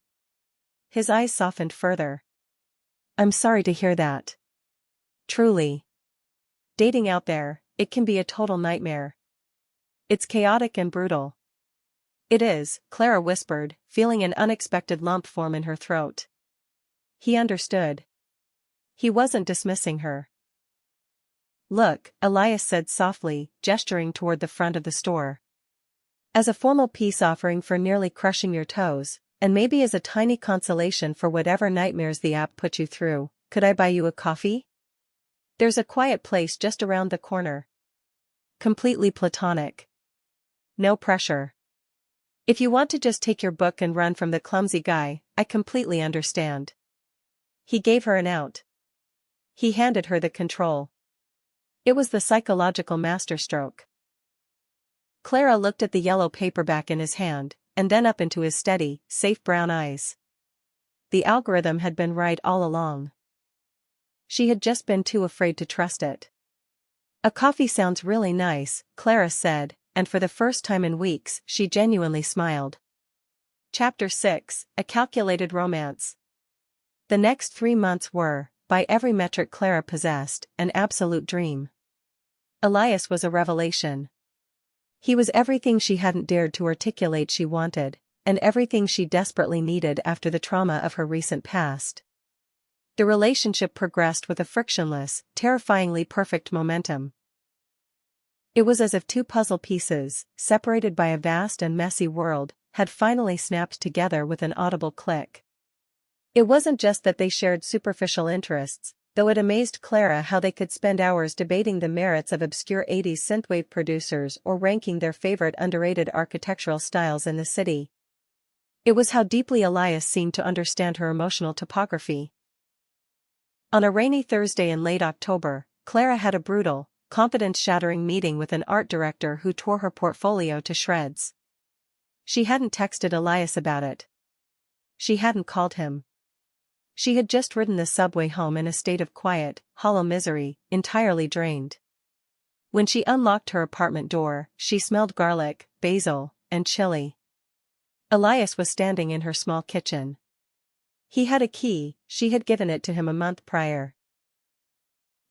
His eyes softened further. I'm sorry to hear that. Truly. Dating out there, it can be a total nightmare. It's chaotic and brutal. It is, Clara whispered, feeling an unexpected lump form in her throat. He understood. He wasn't dismissing her. Look, Elias said softly, gesturing toward the front of the store. As a formal peace offering for nearly crushing your toes, and maybe as a tiny consolation for whatever nightmares the app put you through, could I buy you a coffee? There's a quiet place just around the corner. Completely platonic. No pressure. If you want to just take your book and run from the clumsy guy, I completely understand. He gave her an out. He handed her the control. It was the psychological masterstroke. Clara looked at the yellow paperback in his hand, and then up into his steady, safe brown eyes. The algorithm had been right all along. She had just been too afraid to trust it. A coffee sounds really nice, Clara said, and for the first time in weeks she genuinely smiled. Chapter 6, A Calculated Romance. The next 3 months were, by every metric Clara possessed, an absolute dream. Elias was a revelation. He was everything she hadn't dared to articulate she wanted, and everything she desperately needed after the trauma of her recent past. The relationship progressed with a frictionless, terrifyingly perfect momentum. It was as if 2 puzzle pieces, separated by a vast and messy world, had finally snapped together with an audible click. It wasn't just that they shared superficial interests, though it amazed Clara how they could spend hours debating the merits of obscure 80s synthwave producers or ranking their favorite underrated architectural styles in the city. It was how deeply Elias seemed to understand her emotional topography. On a rainy Thursday in late October, Clara had a brutal, confidence-shattering meeting with an art director who tore her portfolio to shreds. She hadn't texted Elias about it. She hadn't called him. She had just ridden the subway home in a state of quiet, hollow misery, entirely drained. When she unlocked her apartment door, she smelled garlic, basil, and chili. Elias was standing in her small kitchen. He had a key, she had given it to him a month prior.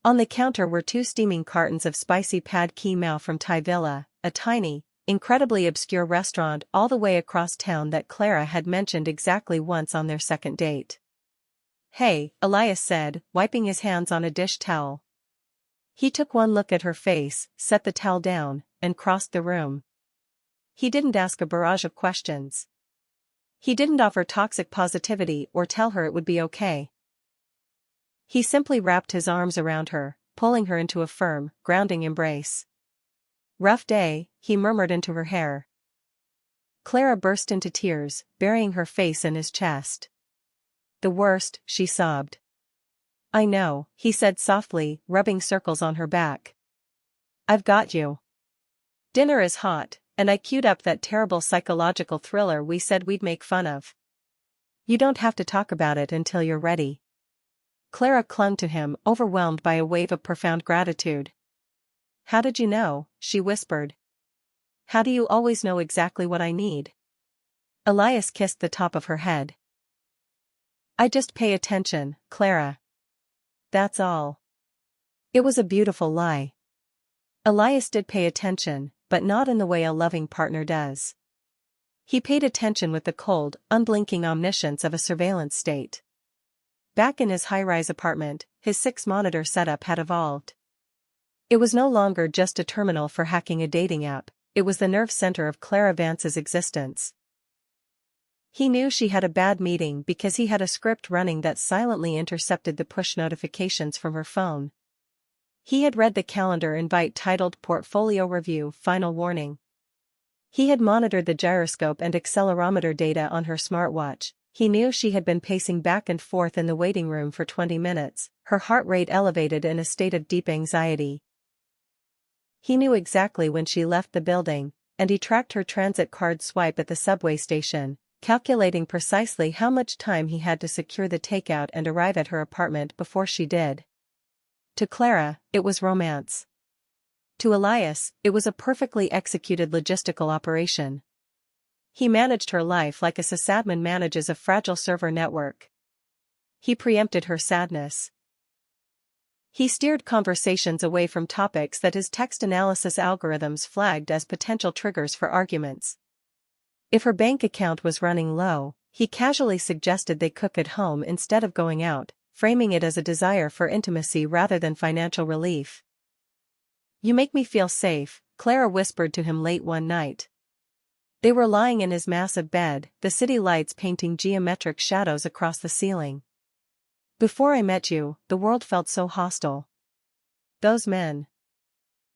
On the counter were 2 steaming cartons of spicy pad kee mao from Thai Villa, a tiny, incredibly obscure restaurant all the way across town that Clara had mentioned exactly once on their second date. Hey, Elias said, wiping his hands on a dish towel. He took one look at her face, set the towel down, and crossed the room. He didn't ask a barrage of questions. He didn't offer toxic positivity or tell her it would be okay. He simply wrapped his arms around her, pulling her into a firm, grounding embrace. Rough day, he murmured into her hair. Clara burst into tears, burying her face in his chest. The worst, she sobbed. I know, he said softly, rubbing circles on her back. I've got you. Dinner is hot, and I queued up that terrible psychological thriller we said we'd make fun of. You don't have to talk about it until you're ready. Clara clung to him, overwhelmed by a wave of profound gratitude. How did you know? She whispered. How do you always know exactly what I need? Elias kissed the top of her head. I just pay attention, Clara. That's all. It was a beautiful lie. Elias did pay attention, but not in the way a loving partner does. He paid attention with the cold, unblinking omniscience of a surveillance state. Back in his high-rise apartment, his 6-monitor setup had evolved. It was no longer just a terminal for hacking a dating app, it was the nerve center of Clara Vance's existence. He knew she had a bad meeting because he had a script running that silently intercepted the push notifications from her phone. He had read the calendar invite titled Portfolio Review Final Warning. He had monitored the gyroscope and accelerometer data on her smartwatch. He knew she had been pacing back and forth in the waiting room for 20 minutes, her heart rate elevated in a state of deep anxiety. He knew exactly when she left the building, and he tracked her transit card swipe at the subway station, calculating precisely how much time he had to secure the takeout and arrive at her apartment before she did. To Clara, it was romance. To Elias, it was a perfectly executed logistical operation. He managed her life like a sysadmin manages a fragile server network. He preempted her sadness. He steered conversations away from topics that his text analysis algorithms flagged as potential triggers for arguments. If her bank account was running low, he casually suggested they cook at home instead of going out, framing it as a desire for intimacy rather than financial relief. "You make me feel safe," Clara whispered to him late one night. They were lying in his massive bed, the city lights painting geometric shadows across the ceiling. "Before I met you, the world felt so hostile. Those men.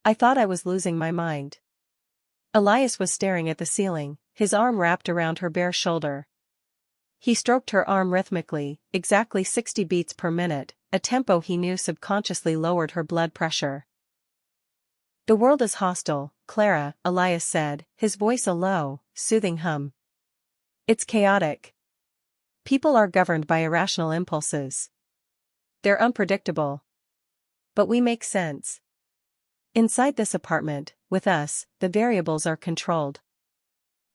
I thought I was losing my mind." Elias was staring at the ceiling, his arm wrapped around her bare shoulder. He stroked her arm rhythmically, exactly 60 beats per minute, a tempo he knew subconsciously lowered her blood pressure. "The world is hostile, Clara," Elias said, his voice a low, soothing hum. "It's chaotic. People are governed by irrational impulses. They're unpredictable. But we make sense. Inside this apartment, with us, the variables are controlled.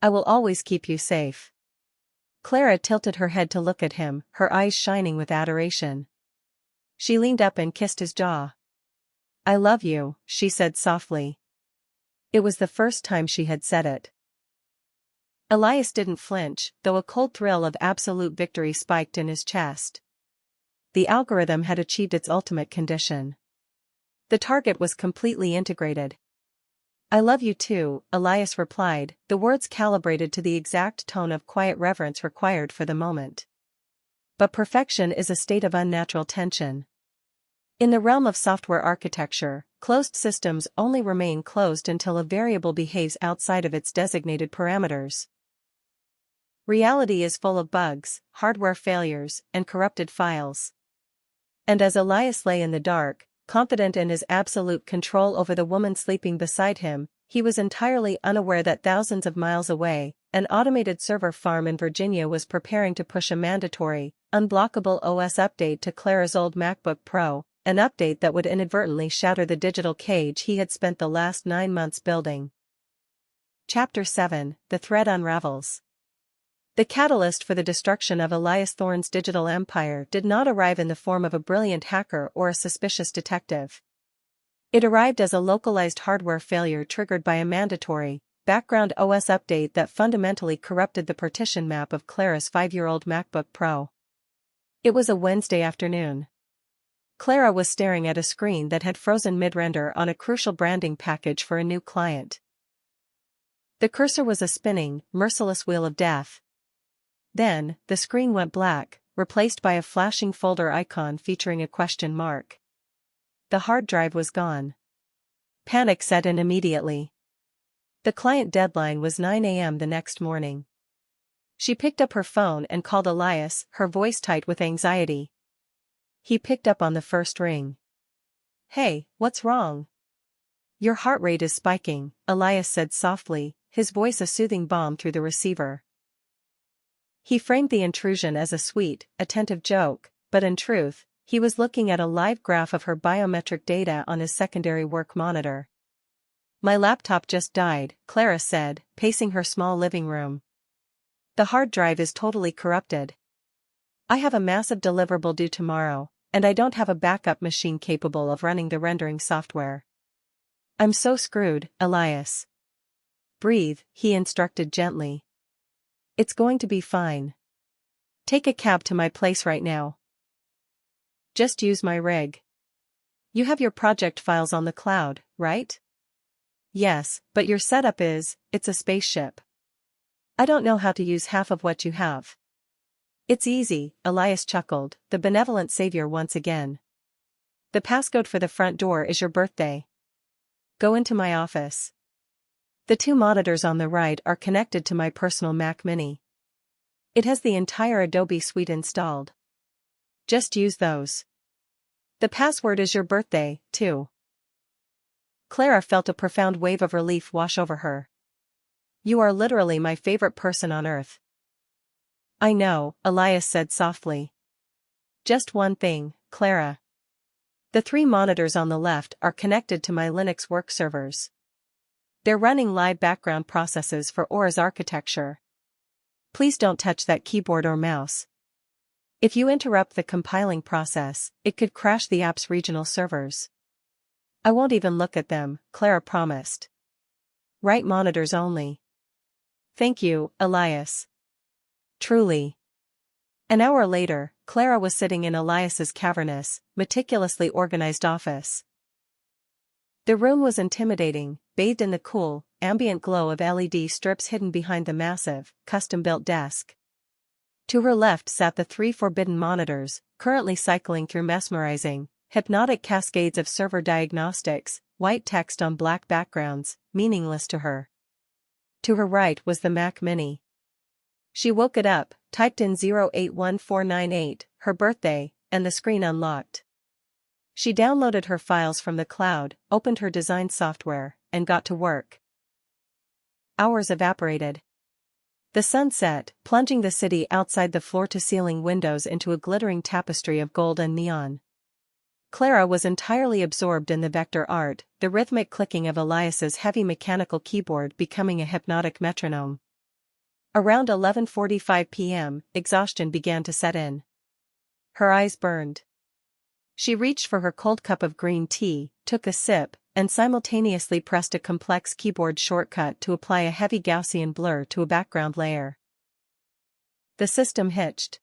I will always keep you safe." Clara tilted her head to look at him, her eyes shining with adoration. She leaned up and kissed his jaw. "I love you," she said softly. It was the first time she had said it. Elias didn't flinch, though a cold thrill of absolute victory spiked in his chest. The algorithm had achieved its ultimate condition. The target was completely integrated. "I love you too," Elias replied, the words calibrated to the exact tone of quiet reverence required for the moment. But perfection is a state of unnatural tension. In the realm of software architecture, closed systems only remain closed until a variable behaves outside of its designated parameters. Reality is full of bugs, hardware failures, and corrupted files. And as Elias lay in the dark, confident in his absolute control over the woman sleeping beside him, he was entirely unaware that thousands of miles away, an automated server farm in Virginia was preparing to push a mandatory, unblockable OS update to Clara's old MacBook Pro, an update that would inadvertently shatter the digital cage he had spent the last 9 months building. Chapter 7: The Thread Unravels. The catalyst for the destruction of Elias Thorne's digital empire did not arrive in the form of a brilliant hacker or a suspicious detective. It arrived as a localized hardware failure triggered by a mandatory, background OS update that fundamentally corrupted the partition map of Clara's 5-year-old MacBook Pro. It was a Wednesday afternoon. Clara was staring at a screen that had frozen mid-render on a crucial branding package for a new client. The cursor was a spinning, merciless wheel of death. Then, the screen went black, replaced by a flashing folder icon featuring a question mark. The hard drive was gone. Panic set in immediately. The client deadline was 9 a.m. the next morning. She picked up her phone and called Elias, her voice tight with anxiety. He picked up on the first ring. "Hey, what's wrong?" "Your heart rate is spiking," Elias said softly, his voice a soothing balm through the receiver. He framed the intrusion as a sweet, attentive joke, but in truth, he was looking at a live graph of her biometric data on his secondary work monitor. "My laptop just died," Clara said, pacing her small living room. "The hard drive is totally corrupted. I have a massive deliverable due tomorrow, and I don't have a backup machine capable of running the rendering software. I'm so screwed, Elias." Breathe, he instructed gently. It's going to be fine. Take a cab to my place right now. Just use my rig. You have your project files on the cloud, right? Yes, but your setup it's a spaceship. I don't know how to use half of what you have. It's easy, Elias chuckled, the benevolent savior once again. The passcode for the front door is your birthday. Go into my office. The two monitors on the right are connected to my personal Mac Mini. It has the entire Adobe suite installed. Just use those. The password is your birthday, too. Clara felt a profound wave of relief wash over her. You are literally my favorite person on earth. I know, Elias said softly. Just one thing, Clara. The three monitors on the left are connected to my Linux work servers. They're running live background processes for Aura's architecture. Please don't touch that keyboard or mouse. If you interrupt the compiling process, it could crash the app's regional servers. I won't even look at them, Clara promised. Right monitors only. Thank you, Elias. Truly. An hour later, Clara was sitting in Elias's cavernous, meticulously organized office. The room was intimidating, bathed in the cool, ambient glow of LED strips hidden behind the massive, custom-built desk. To her left sat the three forbidden monitors, currently cycling through mesmerizing, hypnotic cascades of server diagnostics, white text on black backgrounds, meaningless to her. To her right was the Mac Mini. She woke it up, typed in 081498, her birthday, and the screen unlocked. She downloaded her files from the cloud, opened her design software, and got to work. Hours evaporated. The sun set, plunging the city outside the floor-to-ceiling windows into a glittering tapestry of gold and neon. Clara was entirely absorbed in the vector art, the rhythmic clicking of Elias's heavy mechanical keyboard becoming a hypnotic metronome. Around 11:45 p.m., exhaustion began to set in. Her eyes burned. She reached for her cold cup of green tea, took a sip, and simultaneously pressed a complex keyboard shortcut to apply a heavy Gaussian blur to a background layer. The system hitched.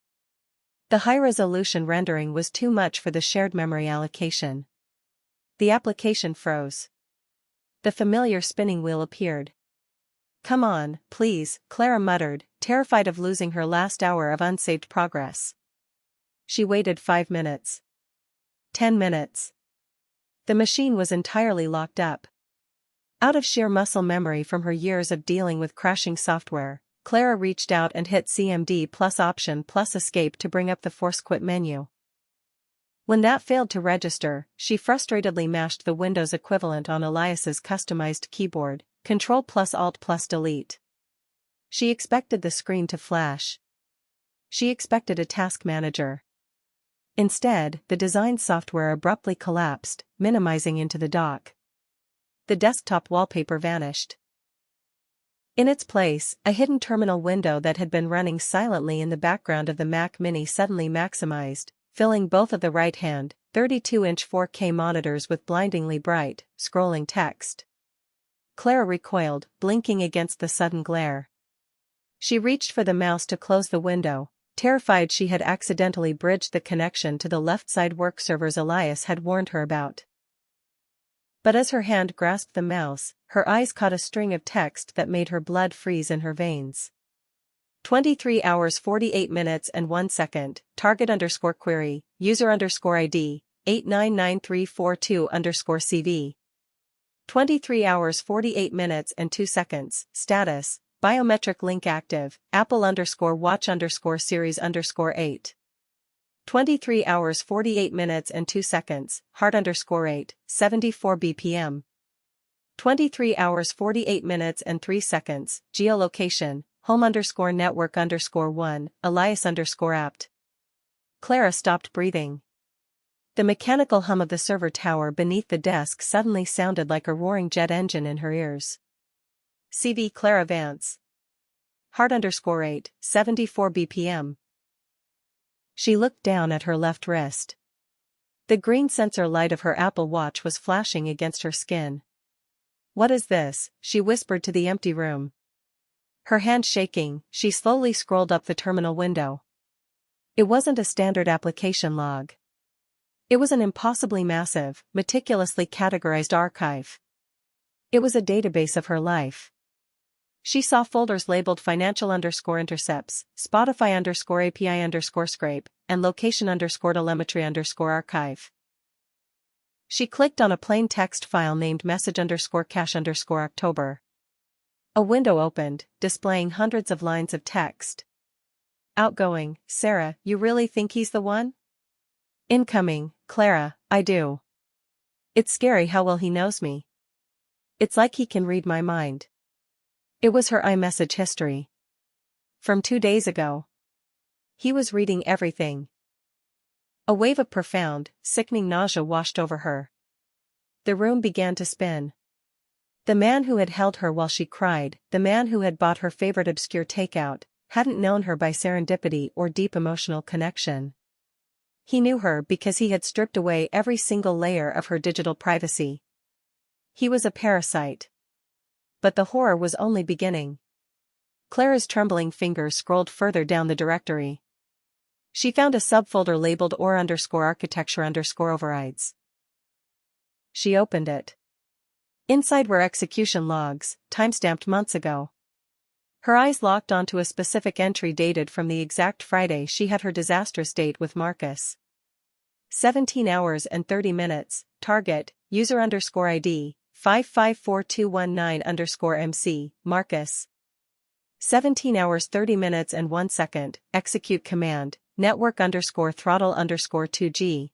The high-resolution rendering was too much for the shared memory allocation. The application froze. The familiar spinning wheel appeared. Come on, please, Clara muttered, terrified of losing her last hour of unsaved progress. She waited 5 minutes. 10 minutes. The machine was entirely locked up. Out of sheer muscle memory from her years of dealing with crashing software, Clara reached out and hit CMD plus Option plus Escape to bring up the Force Quit menu. When that failed to register, she frustratedly mashed the Windows equivalent on Elias's customized keyboard, Control plus Alt plus Delete. She expected the screen to flash. She expected a task manager. Instead, the design software abruptly collapsed, minimizing into the dock. The desktop wallpaper vanished. In its place, a hidden terminal window that had been running silently in the background of the Mac Mini suddenly maximized, filling both of the right-hand, 32-inch 4K monitors with blindingly bright, scrolling text. Clara recoiled, blinking against the sudden glare. She reached for the mouse to close the window, terrified she had accidentally bridged the connection to the left-side work servers Elias had warned her about. But as her hand grasped the mouse, her eyes caught a string of text that made her blood freeze in her veins. 23 hours 48 minutes and 1 second, target_query, user_ID, 899342_CV. 23 hours 48 minutes and 2 seconds, status, biometric link active, Apple_Watch_Series_8. 23 hours 48 minutes and 2 seconds, Heart_8, 74 BPM. 23 hours 48 minutes and 3 seconds, geolocation, home_network_1, Elias_apt. Clara stopped breathing. The mechanical hum of the server tower beneath the desk suddenly sounded like a roaring jet engine in her ears. CV Clara Vance. Heart_8, 74 BPM. She looked down at her left wrist. The green sensor light of her Apple Watch was flashing against her skin. What is this? She whispered to the empty room. Her hand shaking, she slowly scrolled up the terminal window. It wasn't a standard application log. It was an impossibly massive, meticulously categorized archive. It was a database of her life. She saw folders labeled financial_intercepts, Spotify_API_scrape, and location_telemetry_archive. She clicked on a plain text file named message_cache_October. A window opened, displaying hundreds of lines of text. Outgoing, Sarah, you really think he's the one? Incoming, Clara, I do. It's scary how well he knows me. It's like he can read my mind. It was her iMessage history. From 2 days ago. He was reading everything. A wave of profound, sickening nausea washed over her. The room began to spin. The man who had held her while she cried, the man who had bought her favorite obscure takeout, hadn't known her by serendipity or deep emotional connection. He knew her because he had stripped away every single layer of her digital privacy. He was a parasite. But the horror was only beginning. Clara's trembling fingers scrolled further down the directory. She found a subfolder labeled or_architecture_overrides. She opened it. Inside were execution logs, timestamped months ago. Her eyes locked onto a specific entry dated from the exact Friday she had her disastrous date with Marcus. 17 hours and 30 minutes, target, user_ID, 554219_MC, Marcus. 17 hours 30 minutes and 1 second, execute command, network_throttle_2G.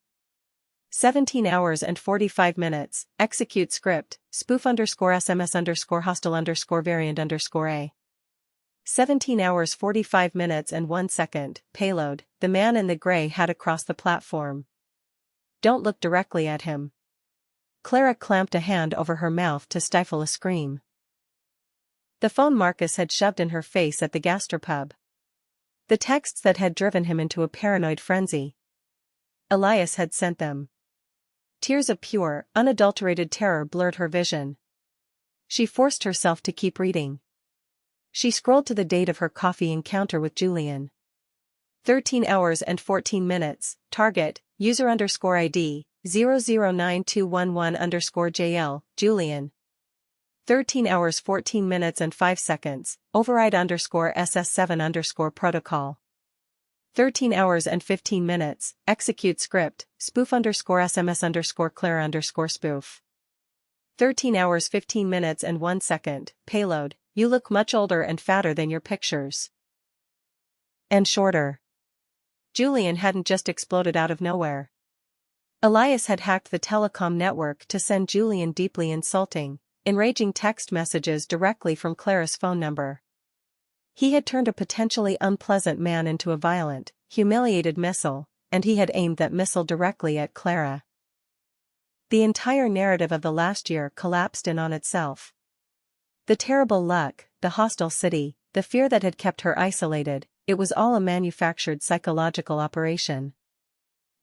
17 hours and 45 minutes, execute script, spoof_SMS_hostile_variant_A. 17 hours 45 minutes and 1 second, payload, the man in the gray hat across the platform. Don't look directly at him. Clara clamped a hand over her mouth to stifle a scream. The phone Marcus had shoved in her face at the gastropub. The texts that had driven him into a paranoid frenzy. Elias had sent them. Tears of pure, unadulterated terror blurred her vision. She forced herself to keep reading. She scrolled to the date of her coffee encounter with Julian. 13 hours and 14 minutes, target, user_ID, 009211_JL, Julian. 13 hours 14 minutes and 5 seconds, override_SS7_protocol. 13 hours and 15 minutes, execute script, spoof_SMS_Clara_spoof. 13 hours 15 minutes and 1 second, payload, you look much older and fatter than your pictures. And shorter. Julian hadn't just exploded out of nowhere. Elias had hacked the telecom network to send Julian deeply insulting, enraging text messages directly from Clara's phone number. He had turned a potentially unpleasant man into a violent, humiliated missile, and he had aimed that missile directly at Clara. The entire narrative of the last year collapsed in on itself. The terrible luck, the hostile city, the fear that had kept her isolated, it was all a manufactured psychological operation.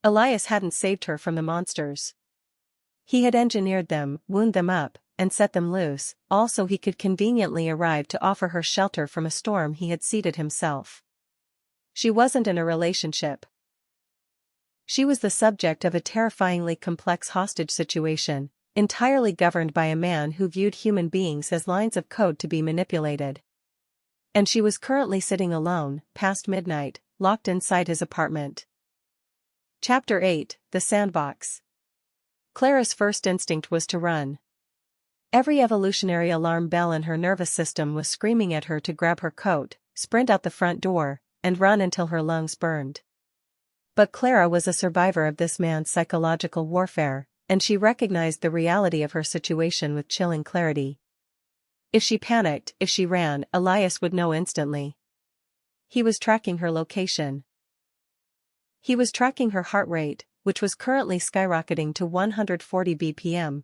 Elias hadn't saved her from the monsters. He had engineered them, wound them up, and set them loose, all so he could conveniently arrive to offer her shelter from a storm he had seeded himself. She wasn't in a relationship. She was the subject of a terrifyingly complex hostage situation, entirely governed by a man who viewed human beings as lines of code to be manipulated. And she was currently sitting alone, past midnight, locked inside his apartment. Chapter 8, The Sandbox. Clara's first instinct was to run. Every evolutionary alarm bell in her nervous system was screaming at her to grab her coat, sprint out the front door, and run until her lungs burned. But Clara was a survivor of this man's psychological warfare, and she recognized the reality of her situation with chilling clarity. If she panicked, if she ran, Elias would know instantly. He was tracking her location. He was tracking her heart rate, which was currently skyrocketing to 140 BPM.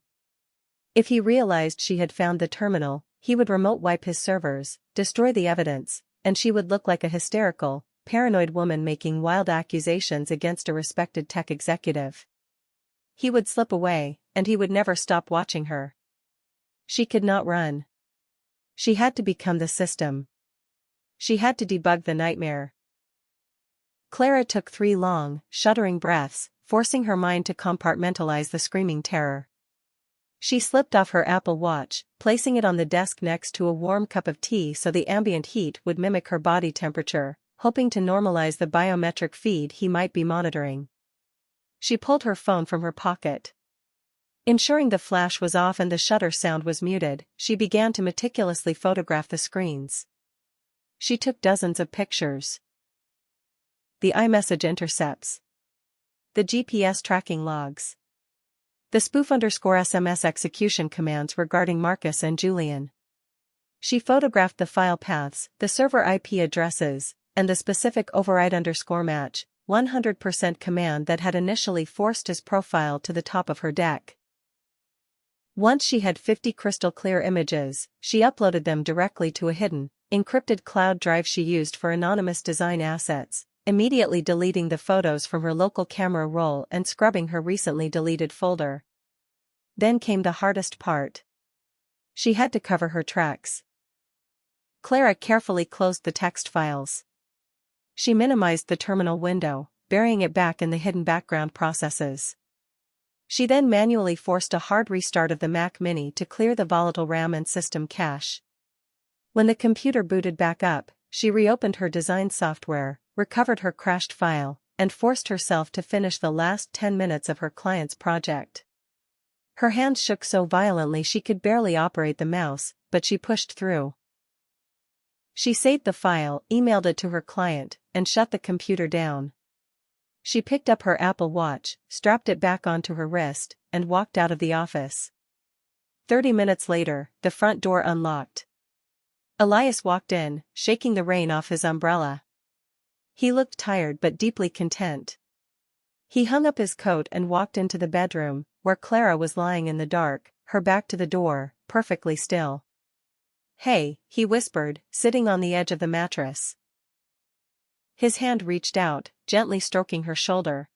If he realized she had found the terminal, he would remote wipe his servers, destroy the evidence, and she would look like a hysterical, paranoid woman making wild accusations against a respected tech executive. He would slip away, and he would never stop watching her. She could not run. She had to become the system. She had to debug the nightmare. Clara took 3 long, shuddering breaths, forcing her mind to compartmentalize the screaming terror. She slipped off her Apple Watch, placing it on the desk next to a warm cup of tea so the ambient heat would mimic her body temperature, hoping to normalize the biometric feed he might be monitoring. She pulled her phone from her pocket. Ensuring the flash was off and the shutter sound was muted, she began to meticulously photograph the screens. She took dozens of pictures. The iMessage intercepts. The GPS tracking logs. The spoof_SMS execution commands regarding Marcus and Julian. She photographed the file paths, the server IP addresses, and the specific override_match, 100% command that had initially forced his profile to the top of her deck. Once she had 50 crystal clear images, she uploaded them directly to a hidden, encrypted cloud drive she used for anonymous design assets, immediately deleting the photos from her local camera roll and scrubbing her recently deleted folder. Then came the hardest part. She had to cover her tracks. Clara carefully closed the text files. She minimized the terminal window, burying it back in the hidden background processes. She then manually forced a hard restart of the Mac Mini to clear the volatile RAM and system cache. When the computer booted back up, she reopened her design software, recovered her crashed file, and forced herself to finish the last 10 minutes of her client's project. Her hands shook so violently she could barely operate the mouse, but she pushed through. She saved the file, emailed it to her client, and shut the computer down. She picked up her Apple Watch, strapped it back onto her wrist, and walked out of the office. 30 minutes later, the front door unlocked. Elias walked in, shaking the rain off his umbrella. He looked tired but deeply content. He hung up his coat and walked into the bedroom, where Clara was lying in the dark, her back to the door, perfectly still. "Hey," he whispered, sitting on the edge of the mattress. His hand reached out, gently stroking her shoulder.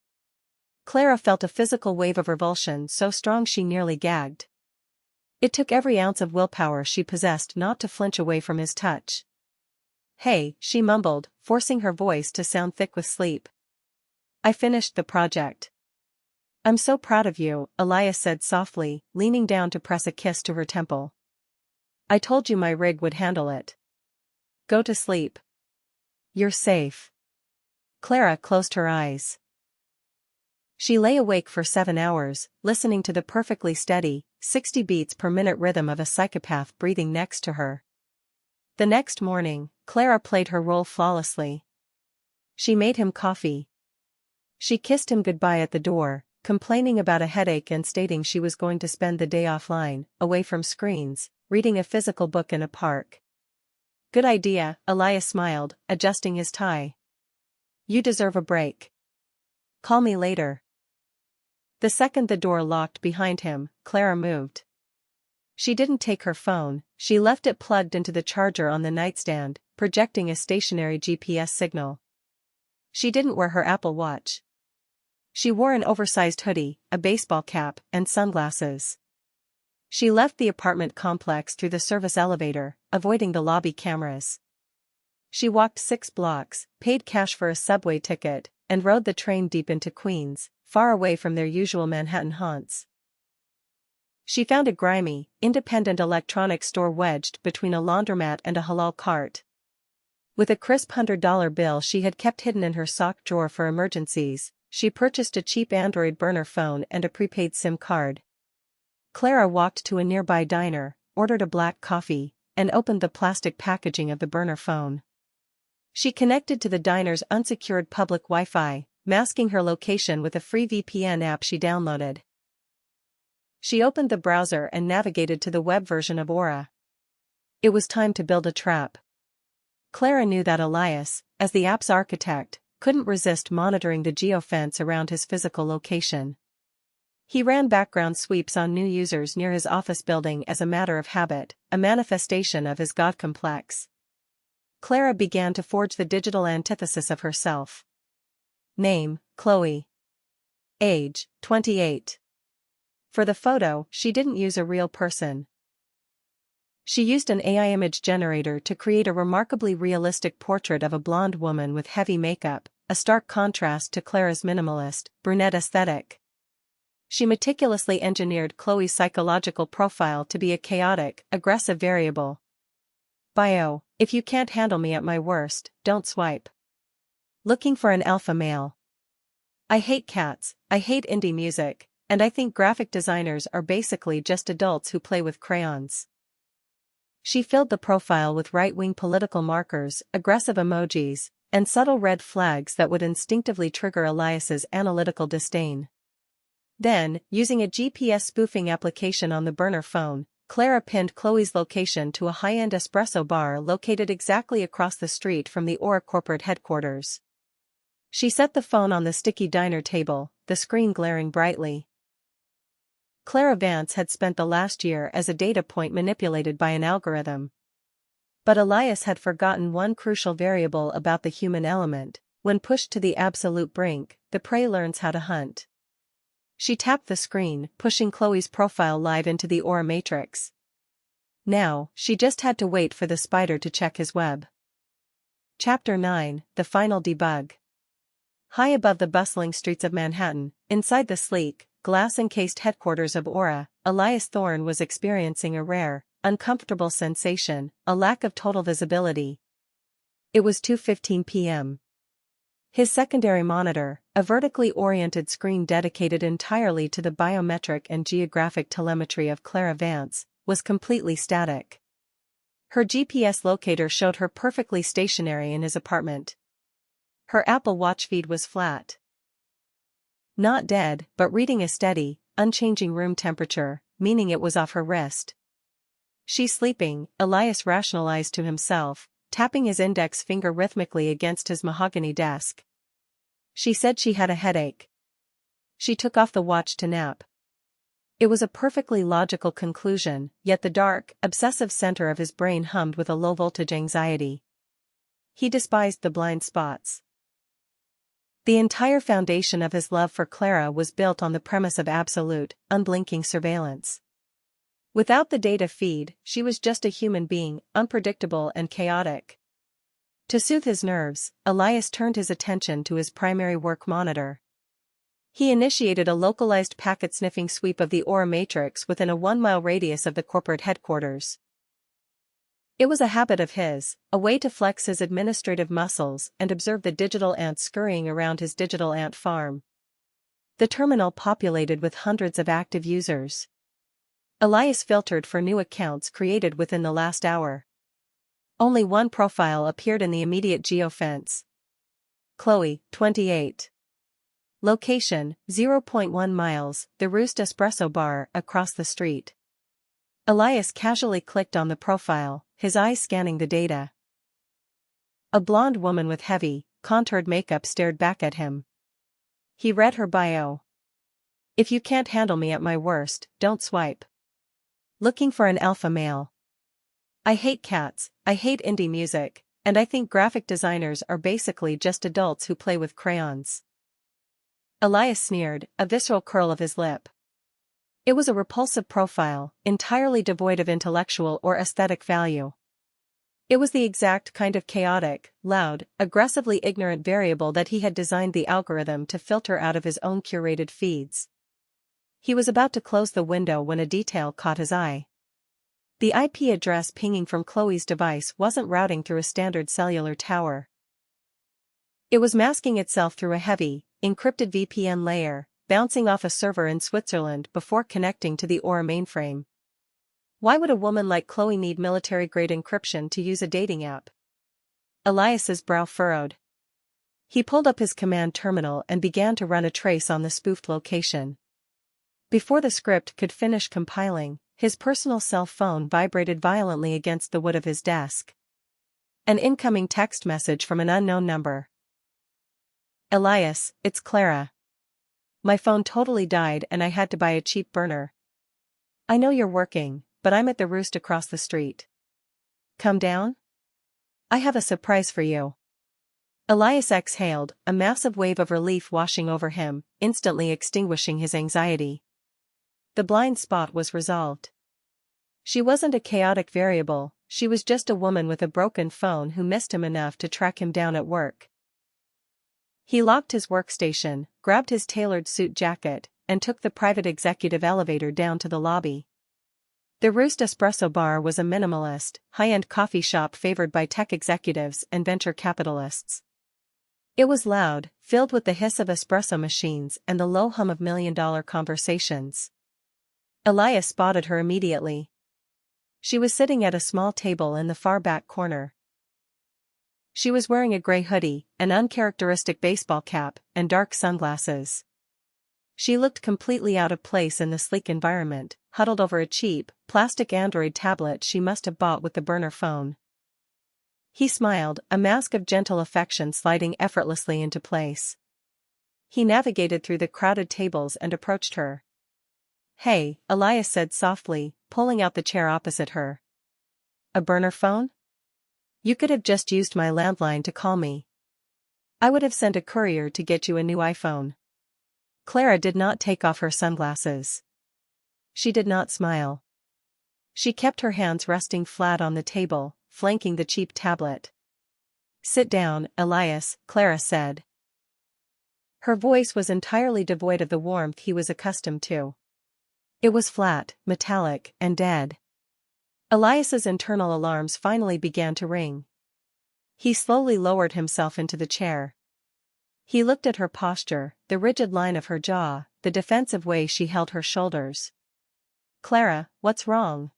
Clara felt a physical wave of revulsion so strong she nearly gagged. It took every ounce of willpower she possessed not to flinch away from his touch. "Hey," she mumbled, forcing her voice to sound thick with sleep. "I finished the project." "I'm so proud of you," Elias said softly, leaning down to press a kiss to her temple. "I told you my rig would handle it. Go to sleep. You're safe." Clara closed her eyes. She lay awake for 7 hours, listening to the perfectly steady, 60 beats per minute rhythm of a psychopath breathing next to her. The next morning, Clara played her role flawlessly. She made him coffee. She kissed him goodbye at the door, complaining about a headache and stating she was going to spend the day offline, away from screens, reading a physical book in a park. "Good idea," Elias smiled, adjusting his tie. "You deserve a break. Call me later." The second the door locked behind him, Clara moved. She didn't take her phone, she left it plugged into the charger on the nightstand, projecting a stationary GPS signal. She didn't wear her Apple Watch. She wore an oversized hoodie, a baseball cap, and sunglasses. She left the apartment complex through the service elevator, avoiding the lobby cameras. She walked 6 blocks, paid cash for a subway ticket, and rode the train deep into Queens, far away from their usual Manhattan haunts. She found a grimy, independent electronics store wedged between a laundromat and a halal cart. With a crisp $100 bill she had kept hidden in her sock drawer for emergencies, she purchased a cheap Android burner phone and a prepaid SIM card. Clara walked to a nearby diner, ordered a black coffee, and opened the plastic packaging of the burner phone. She connected to the diner's unsecured public Wi-Fi, masking her location with a free VPN app she downloaded. She opened the browser and navigated to the web version of Aura. It was time to build a trap. Clara knew that Elias, as the app's architect, couldn't resist monitoring the geofence around his physical location. He ran background sweeps on new users near his office building as a matter of habit, a manifestation of his God complex. Clara began to forge the digital antithesis of herself. Name, Chloe. Age, 28. For the photo, she didn't use a real person. She used an AI image generator to create a remarkably realistic portrait of a blonde woman with heavy makeup, a stark contrast to Clara's minimalist, brunette aesthetic. She meticulously engineered Chloe's psychological profile to be a chaotic, aggressive variable. Bio: if you can't handle me at my worst, don't swipe. Looking for an alpha male. I hate cats, I hate indie music, and I think graphic designers are basically just adults who play with crayons. She filled the profile with right-wing political markers, aggressive emojis, and subtle red flags that would instinctively trigger Elias's analytical disdain. Then, using a GPS spoofing application on the burner phone, Clara pinned Chloe's location to a high-end espresso bar located exactly across the street from the Aura corporate headquarters. She set the phone on the sticky diner table, the screen glaring brightly. Clara Vance had spent the last year as a data point manipulated by an algorithm. But Elias had forgotten one crucial variable about the human element: when pushed to the absolute brink, the prey learns how to hunt. She tapped the screen, pushing Chloe's profile live into the Aura matrix. Now, she just had to wait for the spider to check his web. Chapter 9: The Final Debug. High above the bustling streets of Manhattan, inside the sleek, glass-encased headquarters of Aura, Elias Thorne was experiencing a rare, uncomfortable sensation: a lack of total visibility. It was 2:15 p.m. His secondary monitor, a vertically oriented screen dedicated entirely to the biometric and geographic telemetry of Clara Vance, was completely static. Her GPS locator showed her perfectly stationary in his apartment. Her Apple Watch feed was flat. Not dead, but reading a steady, unchanging room temperature, meaning it was off her wrist. She's sleeping, Elias rationalized to himself, tapping his index finger rhythmically against his mahogany desk. She said she had a headache. She took off the watch to nap. It was a perfectly logical conclusion, yet the dark, obsessive center of his brain hummed with a low-voltage anxiety. He despised the blind spots. The entire foundation of his love for Clara was built on the premise of absolute, unblinking surveillance. Without the data feed, she was just a human being, unpredictable and chaotic. To soothe his nerves, Elias turned his attention to his primary work monitor. He initiated a localized packet-sniffing sweep of the Aura matrix within a 1-mile radius of the corporate headquarters. It was a habit of his, a way to flex his administrative muscles and observe the digital ants scurrying around his digital ant farm. The terminal populated with hundreds of active users. Elias filtered for new accounts created within the last hour. Only one profile appeared in the immediate geofence. Chloe, 28. Location, 0.1 miles, the Roost Espresso Bar, across the street. Elias casually clicked on the profile, his eyes scanning the data. A blonde woman with heavy, contoured makeup stared back at him. He read her bio. If you can't handle me at my worst, don't swipe. Looking for an alpha male. I hate cats, I hate indie music, and I think graphic designers are basically just adults who play with crayons. Elias sneered, a visceral curl of his lip. It was a repulsive profile, entirely devoid of intellectual or aesthetic value. It was the exact kind of chaotic, loud, aggressively ignorant variable that he had designed the algorithm to filter out of his own curated feeds. He was about to close the window when a detail caught his eye. The IP address pinging from Chloe's device wasn't routing through a standard cellular tower. It was masking itself through a heavy, encrypted VPN layer, bouncing off a server in Switzerland before connecting to the Aura mainframe. Why would a woman like Chloe need military-grade encryption to use a dating app? Elias's brow furrowed. He pulled up his command terminal and began to run a trace on the spoofed location. Before the script could finish compiling, his personal cell phone vibrated violently against the wood of his desk. An incoming text message from an unknown number. Elias, it's Clara. My phone totally died and I had to buy a cheap burner. I know you're working, but I'm at the Roost across the street. Come down? I have a surprise for you. Elias exhaled, a massive wave of relief washing over him, instantly extinguishing his anxiety. The blind spot was resolved. She wasn't a chaotic variable, she was just a woman with a broken phone who missed him enough to track him down at work. He locked his workstation, grabbed his tailored suit jacket, and took the private executive elevator down to the lobby. The Roost Espresso Bar was a minimalist, high-end coffee shop favored by tech executives and venture capitalists. It was loud, filled with the hiss of espresso machines and the low hum of million-dollar conversations. Elias spotted her immediately. She was sitting at a small table in the far back corner. She was wearing a gray hoodie, an uncharacteristic baseball cap, and dark sunglasses. She looked completely out of place in the sleek environment, huddled over a cheap, plastic Android tablet she must have bought with the burner phone. He smiled, a mask of gentle affection sliding effortlessly into place. He navigated through the crowded tables and approached her. "Hey," Elias said softly, pulling out the chair opposite her. "A burner phone? You could have just used my landline to call me. I would have sent a courier to get you a new iPhone." Clara did not take off her sunglasses. She did not smile. She kept her hands resting flat on the table, flanking the cheap tablet. "Sit down, Elias," Clara said. Her voice was entirely devoid of the warmth he was accustomed to. It was flat, metallic, and dead. Elias's internal alarms finally began to ring. He slowly lowered himself into the chair. He looked at her posture, the rigid line of her jaw, the defensive way she held her shoulders. "Clara, what's wrong?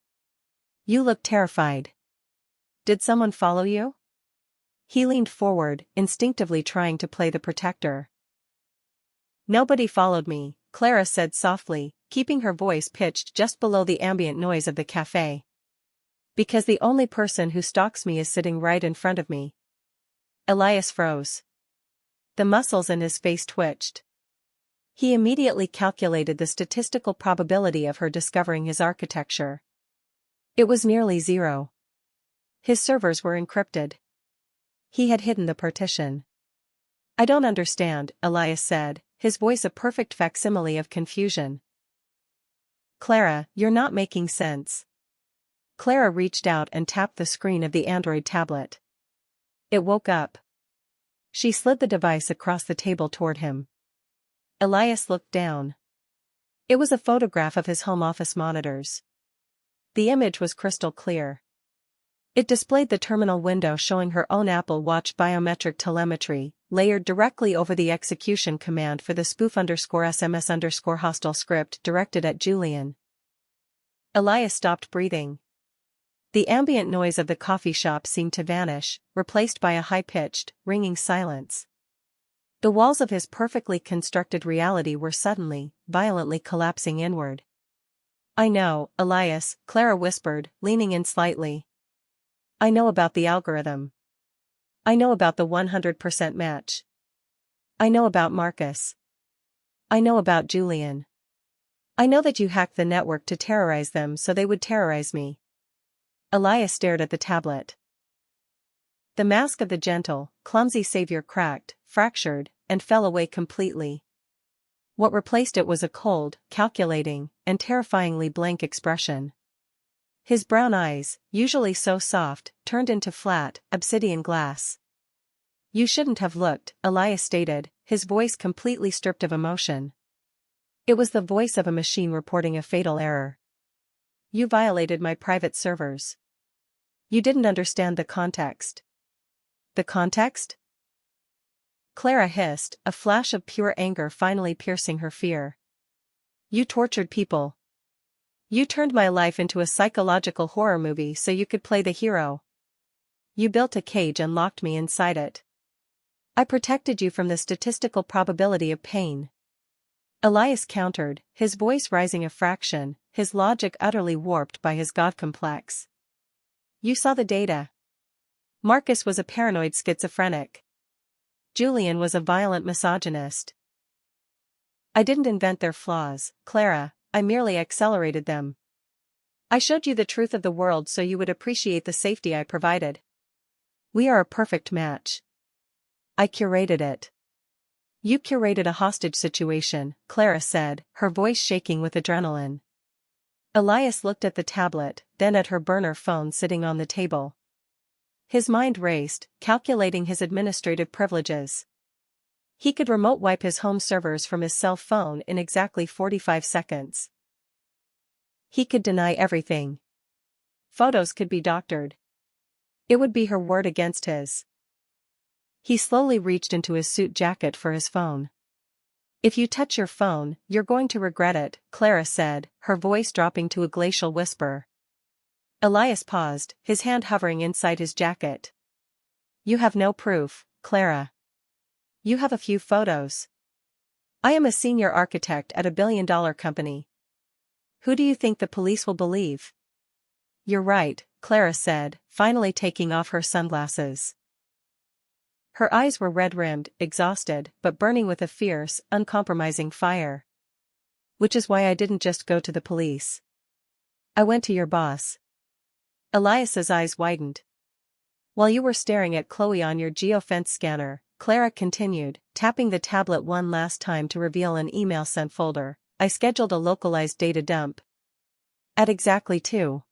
You look terrified. Did someone follow you?" He leaned forward, instinctively trying to play the protector. "Nobody followed me," Clara said softly, keeping her voice pitched just below the ambient noise of the cafe. "Because the only person who stalks me is sitting right in front of me." Elias froze. The muscles in his face twitched. He immediately calculated the statistical probability of her discovering his architecture. It was nearly zero. His servers were encrypted. He had hidden the partition. "I don't understand," Elias said, his voice a perfect facsimile of confusion. "Clara, you're not making sense." Clara reached out and tapped the screen of the Android tablet. It woke up. She slid the device across the table toward him. Elias looked down. It was a photograph of his home office monitors. The image was crystal clear. It displayed the terminal window showing her own Apple Watch biometric telemetry, layered directly over the execution command for the spoof_SMS_hostile script directed at Julian. Elias stopped breathing. The ambient noise of the coffee shop seemed to vanish, replaced by a high-pitched, ringing silence. The walls of his perfectly constructed reality were suddenly, violently collapsing inward. "I know, Elias," Clara whispered, leaning in slightly. "I know about the algorithm. I know about the 100% match. I know about Marcus. I know about Julian. I know that you hacked the network to terrorize them so they would terrorize me." Elias stared at the tablet. The mask of the gentle, clumsy savior cracked, fractured, and fell away completely. What replaced it was a cold, calculating, and terrifyingly blank expression. His brown eyes, usually so soft, turned into flat, obsidian glass. "You shouldn't have looked," Elias stated, his voice completely stripped of emotion. It was the voice of a machine reporting a fatal error. "You violated my private servers. You didn't understand the context." "The context?" Clara hissed, a flash of pure anger finally piercing her fear. "You tortured people. You turned my life into a psychological horror movie so you could play the hero. You built a cage and locked me inside it. I protected you from the statistical probability of pain." Elias countered, his voice rising a fraction, his logic utterly warped by his God complex. "You saw the data. Marcus was a paranoid schizophrenic. Julian was a violent misogynist. I didn't invent their flaws, Clara, I merely accelerated them. I showed you the truth of the world so you would appreciate the safety I provided. We are a perfect match. I curated it." "You curated a hostage situation," Clara said, her voice shaking with adrenaline. Elias looked at the tablet, then at her burner phone sitting on the table. His mind raced, calculating his administrative privileges. He could remote wipe his home servers from his cell phone in exactly 45 seconds. He could deny everything. Photos could be doctored. It would be her word against his. He slowly reached into his suit jacket for his phone. "If you touch your phone, you're going to regret it," Clara said, her voice dropping to a glacial whisper. Elias paused, his hand hovering inside his jacket. "You have no proof, Clara. You have a few photos. I am a senior architect at a billion-dollar company. Who do you think the police will believe?" "You're right," Clara said, finally taking off her sunglasses. Her eyes were red-rimmed, exhausted, but burning with a fierce, uncompromising fire. "Which is why I didn't just go to the police. I went to your boss." Elias's eyes widened. "While you were staring at Chloe on your geofence scanner," Clara continued, tapping the tablet one last time to reveal an email sent folder, "I scheduled a localized data dump. At exactly 2:00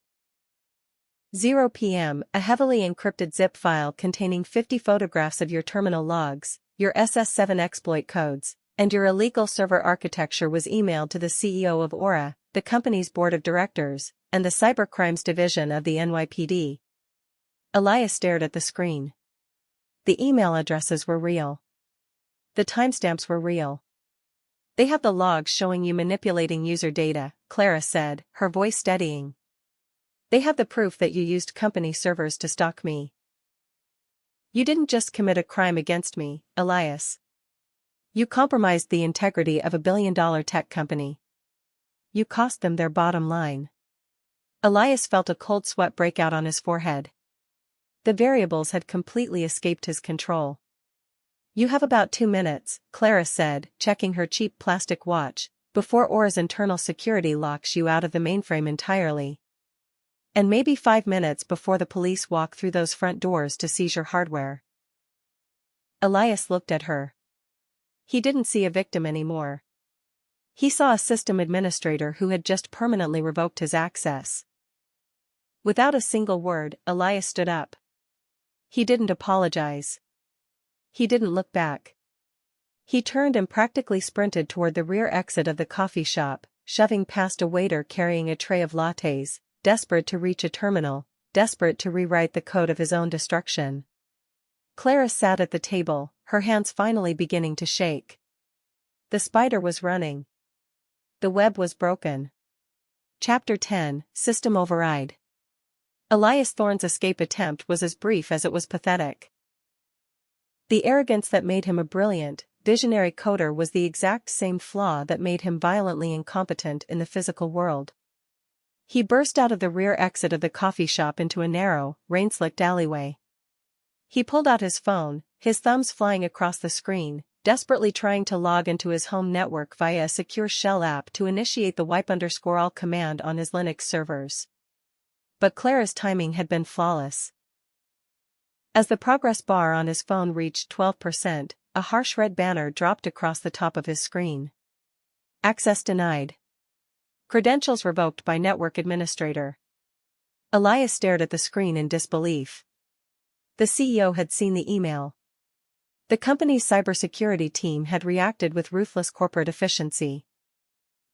p.m., a heavily encrypted zip file containing 50 photographs of your terminal logs, your SS7 exploit codes, and your illegal server architecture was emailed to the CEO of Aura, the company's board of directors, and the cybercrimes division of the NYPD." Elias stared at the screen. The email addresses were real. The timestamps were real. "They have the logs showing you manipulating user data," Clara said, her voice steadying. "They have the proof that you used company servers to stalk me. You didn't just commit a crime against me, Elias. You compromised the integrity of a billion-dollar tech company. You cost them their bottom line." Elias felt a cold sweat break out on his forehead. The variables had completely escaped his control. "You have about 2 minutes," Clara said, checking her cheap plastic watch, "before Aura's internal security locks you out of the mainframe entirely. And maybe 5 minutes before the police walk through those front doors to seize your hardware." Elias looked at her. He didn't see a victim anymore. He saw a system administrator who had just permanently revoked his access. Without a single word, Elias stood up. He didn't apologize. He didn't look back. He turned and practically sprinted toward the rear exit of the coffee shop, shoving past a waiter carrying a tray of lattes, desperate to reach a terminal, desperate to rewrite the code of his own destruction. Clara sat at the table, her hands finally beginning to shake. The spider was running. The web was broken. Chapter 10, System Override. Elias Thorne's escape attempt was as brief as it was pathetic. The arrogance that made him a brilliant, visionary coder was the exact same flaw that made him violently incompetent in the physical world. He burst out of the rear exit of the coffee shop into a narrow, rain-slicked alleyway. He pulled out his phone, his thumbs flying across the screen, desperately trying to log into his home network via a secure shell app to initiate the wipe_all command on his Linux servers. But Clara's timing had been flawless. As the progress bar on his phone reached 12%, a harsh red banner dropped across the top of his screen. "Access denied. Credentials revoked by network administrator." Elias stared at the screen in disbelief. The CEO had seen the email. The company's cybersecurity team had reacted with ruthless corporate efficiency.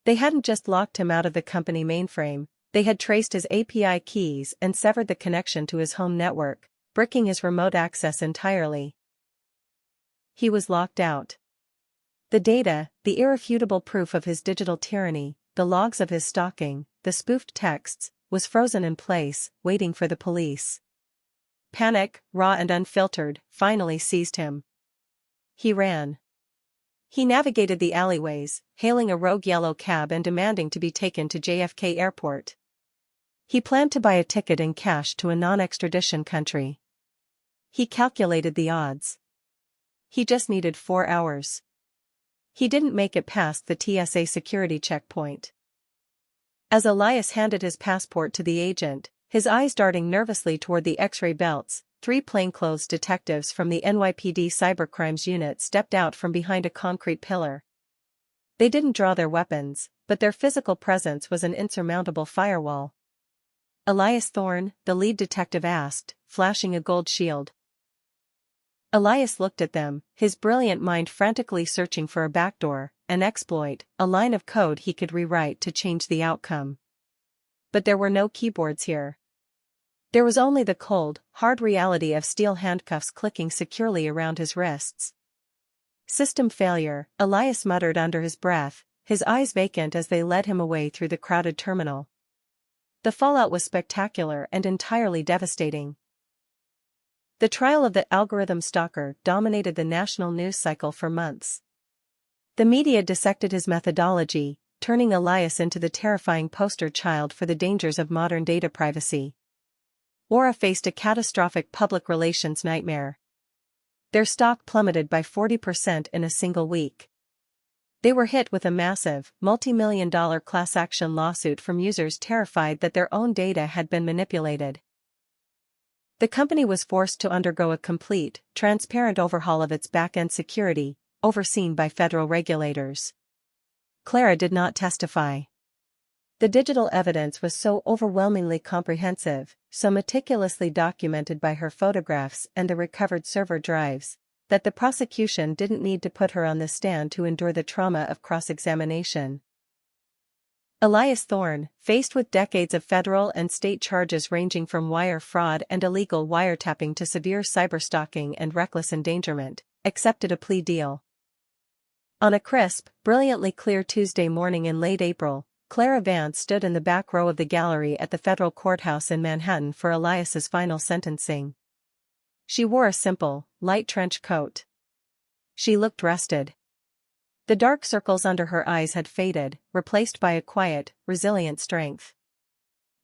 They hadn't just locked him out of the company mainframe, they had traced his API keys and severed the connection to his home network, bricking his remote access entirely. He was locked out. The data, the irrefutable proof of his digital tyranny, the logs of his stalking, the spoofed texts, was frozen in place, waiting for the police. Panic, raw and unfiltered, finally seized him. He ran. He navigated the alleyways, hailing a rogue yellow cab and demanding to be taken to JFK Airport. He planned to buy a ticket in cash to a non-extradition country. He calculated the odds. He just needed 4 hours. He didn't make it past the TSA security checkpoint. As Elias handed his passport to the agent, his eyes darting nervously toward the X-ray belts, 3 plainclothes detectives from the NYPD cybercrimes unit stepped out from behind a concrete pillar. They didn't draw their weapons, but their physical presence was an insurmountable firewall. "Elias Thorne?" the lead detective asked, flashing a gold shield. Elias looked at them, his brilliant mind frantically searching for a backdoor, an exploit, a line of code he could rewrite to change the outcome. But there were no keyboards here. There was only the cold, hard reality of steel handcuffs clicking securely around his wrists. "System failure," Elias muttered under his breath, his eyes vacant as they led him away through the crowded terminal. The fallout was spectacular and entirely devastating. The trial of the algorithm stalker dominated the national news cycle for months. The media dissected his methodology, turning Elias into the terrifying poster child for the dangers of modern data privacy. Aura faced a catastrophic public relations nightmare. Their stock plummeted by 40% in a single week. They were hit with a massive, multi-million-dollar class action lawsuit from users terrified that their own data had been manipulated. The company was forced to undergo a complete, transparent overhaul of its back-end security, overseen by federal regulators. Clara did not testify. The digital evidence was so overwhelmingly comprehensive, so meticulously documented by her photographs and the recovered server drives, that the prosecution didn't need to put her on the stand to endure the trauma of cross-examination. Elias Thorne, faced with decades of federal and state charges ranging from wire fraud and illegal wiretapping to severe cyberstalking and reckless endangerment, accepted a plea deal. On a crisp, brilliantly clear Tuesday morning in late April, Clara Vance stood in the back row of the gallery at the federal courthouse in Manhattan for Elias's final sentencing. She wore a simple, light trench coat. She looked rested. The dark circles under her eyes had faded, replaced by a quiet, resilient strength.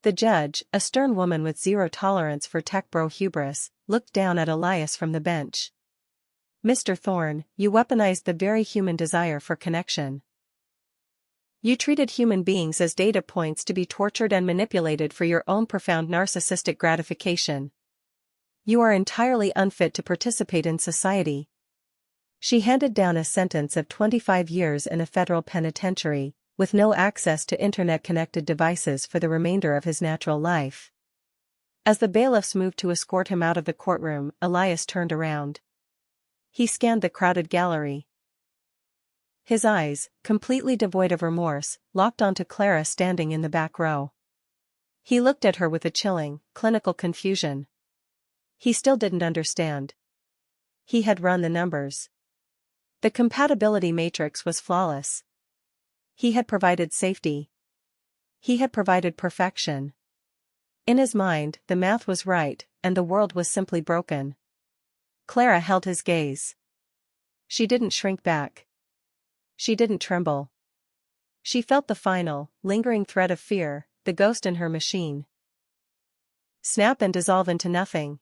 The judge, a stern woman with zero tolerance for tech bro hubris, looked down at Elias from the bench. "Mr. Thorne, you weaponized the very human desire for connection. You treated human beings as data points to be tortured and manipulated for your own profound narcissistic gratification. You are entirely unfit to participate in society." She handed down a sentence of 25 years in a federal penitentiary, with no access to internet-connected devices for the remainder of his natural life. As the bailiffs moved to escort him out of the courtroom, Elias turned around. He scanned the crowded gallery. His eyes, completely devoid of remorse, locked onto Clara standing in the back row. He looked at her with a chilling, clinical confusion. He still didn't understand. He had run the numbers. The compatibility matrix was flawless. He had provided safety. He had provided perfection. In his mind, the math was right, and the world was simply broken. Clara held his gaze. She didn't shrink back. She didn't tremble. She felt the final, lingering thread of fear, the ghost in her machine. Snap and dissolve into nothing.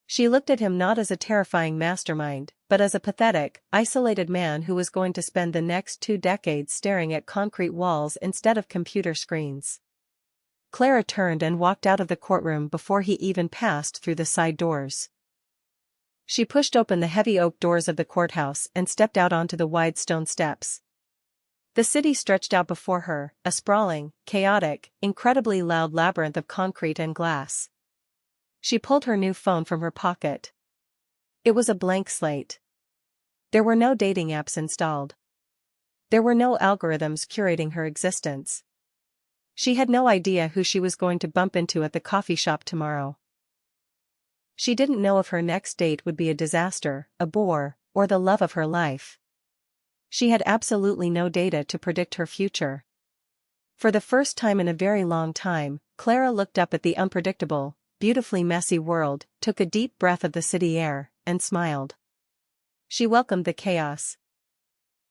She looked at him not as a terrifying mastermind, but as a pathetic, isolated man who was going to spend the next 2 decades staring at concrete walls instead of computer screens. Clara turned and walked out of the courtroom before he even passed through the side doors. She pushed open the heavy oak doors of the courthouse and stepped out onto the wide stone steps. The city stretched out before her, a sprawling, chaotic, incredibly loud labyrinth of concrete and glass. She pulled her new phone from her pocket. It was a blank slate. There were no dating apps installed. There were no algorithms curating her existence. She had no idea who she was going to bump into at the coffee shop tomorrow. She didn't know if her next date would be a disaster, a bore, or the love of her life. She had absolutely no data to predict her future. For the first time in a very long time, Clara looked up at the unpredictable, beautifully messy world, took a deep breath of the city air, and smiled. She welcomed the chaos.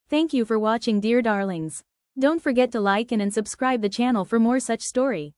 Thank you for watching, dear darlings. Don't forget to like and subscribe the channel for more such story.